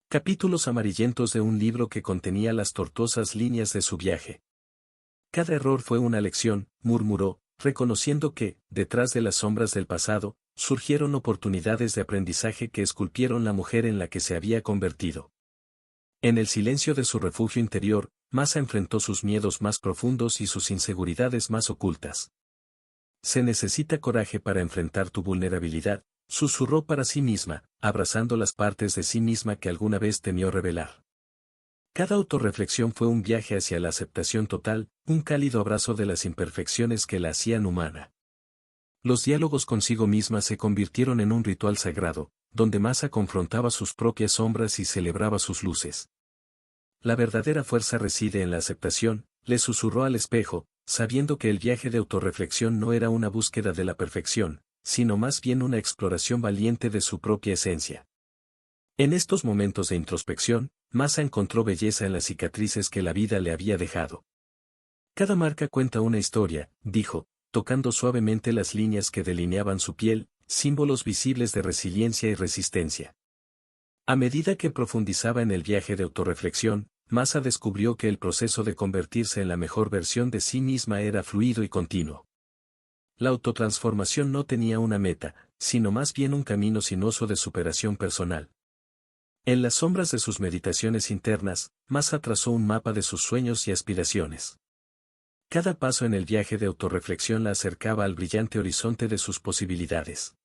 capítulos amarillentos de un libro que contenía las tortuosas líneas de su viaje. Cada error fue una lección, murmuró, reconociendo que, detrás de las sombras del pasado, surgieron oportunidades de aprendizaje que esculpieron la mujer en la que se había convertido. En el silencio de su refugio interior, Masa enfrentó sus miedos más profundos y sus inseguridades más ocultas. Se necesita coraje para enfrentar tu vulnerabilidad, susurró para sí misma, abrazando las partes de sí misma que alguna vez temió revelar. Cada autorreflexión fue un viaje hacia la aceptación total, un cálido abrazo de las imperfecciones que la hacían humana. Los diálogos consigo misma se convirtieron en un ritual sagrado, donde Masa confrontaba sus propias sombras y celebraba sus luces. La verdadera fuerza reside en la aceptación, le susurró al espejo, sabiendo que el viaje de autorreflexión no era una búsqueda de la perfección, sino más bien una exploración valiente de su propia esencia. En estos momentos de introspección, Masa encontró belleza en las cicatrices que la vida le había dejado. Cada marca cuenta una historia, dijo, tocando suavemente las líneas que delineaban su piel, símbolos visibles de resiliencia y resistencia. A medida que profundizaba en el viaje de autorreflexión, Masa descubrió que el proceso de convertirse en la mejor versión de sí misma era fluido y continuo. La autotransformación no tenía una meta, sino más bien un camino sinuoso de superación personal. En las sombras de sus meditaciones internas, Masa trazó un mapa de sus sueños y aspiraciones. Cada paso en el viaje de autorreflexión la acercaba al brillante horizonte de sus posibilidades.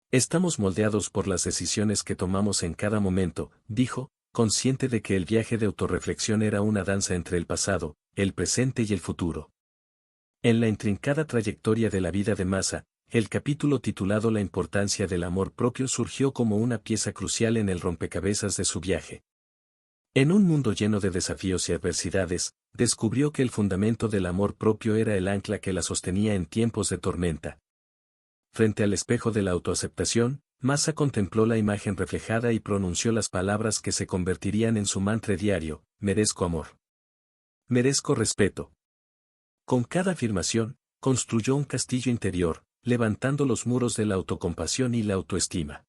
Estamos moldeados por las decisiones que tomamos en cada momento, dijo, consciente de que el viaje de autorreflexión era una danza entre el pasado, el presente y el futuro. En la intrincada trayectoria de la vida de Masa, el capítulo titulado La importancia del amor propio surgió como una pieza crucial en el rompecabezas de su viaje. En un mundo lleno de desafíos y adversidades, descubrió que el fundamento del amor propio era el ancla que la sostenía en tiempos de tormenta. Frente al espejo de la autoaceptación, Masa contempló la imagen reflejada y pronunció las palabras que se convertirían en su mantra diario: merezco amor. Merezco respeto. Con cada afirmación, construyó un castillo interior, levantando los muros de la autocompasión y la autoestima.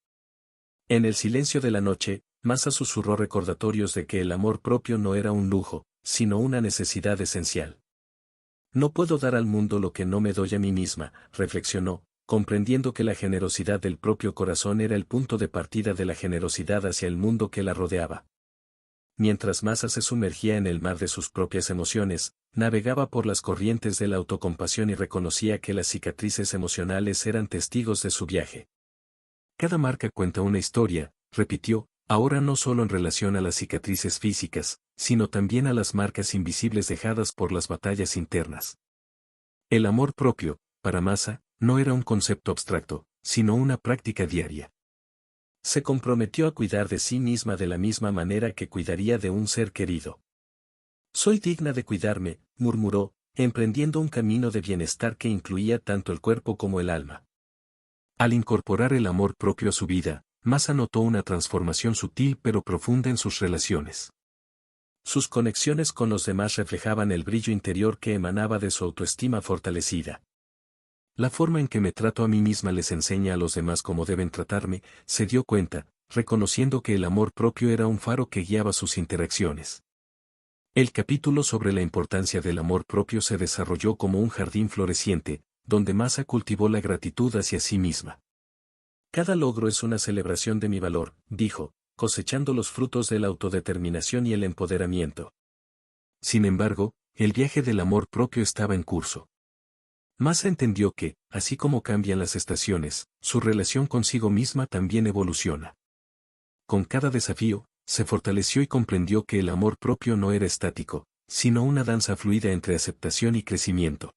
En el silencio de la noche, Masa susurró recordatorios de que el amor propio no era un lujo, sino una necesidad esencial. No puedo dar al mundo lo que no me doy a mí misma, reflexionó, comprendiendo que la generosidad del propio corazón era el punto de partida de la generosidad hacia el mundo que la rodeaba. Mientras Masa se sumergía en el mar de sus propias emociones, navegaba por las corrientes de la autocompasión y reconocía que las cicatrices emocionales eran testigos de su viaje. Cada marca cuenta una historia, repitió, ahora no solo en relación a las cicatrices físicas, sino también a las marcas invisibles dejadas por las batallas internas. El amor propio, para Masa, no era un concepto abstracto, sino una práctica diaria. Se comprometió a cuidar de sí misma de la misma manera que cuidaría de un ser querido. Soy digna de cuidarme, murmuró, emprendiendo un camino de bienestar que incluía tanto el cuerpo como el alma. Al incorporar el amor propio a su vida, Masa notó una transformación sutil pero profunda en sus relaciones. Sus conexiones con los demás reflejaban el brillo interior que emanaba de su autoestima fortalecida. La forma en que me trato a mí misma les enseña a los demás cómo deben tratarme, se dio cuenta, reconociendo que el amor propio era un faro que guiaba sus interacciones. El capítulo sobre la importancia del amor propio se desarrolló como un jardín floreciente, donde Masa cultivó la gratitud hacia sí misma. Cada logro es una celebración de mi valor, dijo, cosechando los frutos de la autodeterminación y el empoderamiento. Sin embargo, el viaje del amor propio estaba en curso. Masa entendió que, así como cambian las estaciones, su relación consigo misma también evoluciona. Con cada desafío, se fortaleció y comprendió que el amor propio no era estático, sino una danza fluida entre aceptación y crecimiento.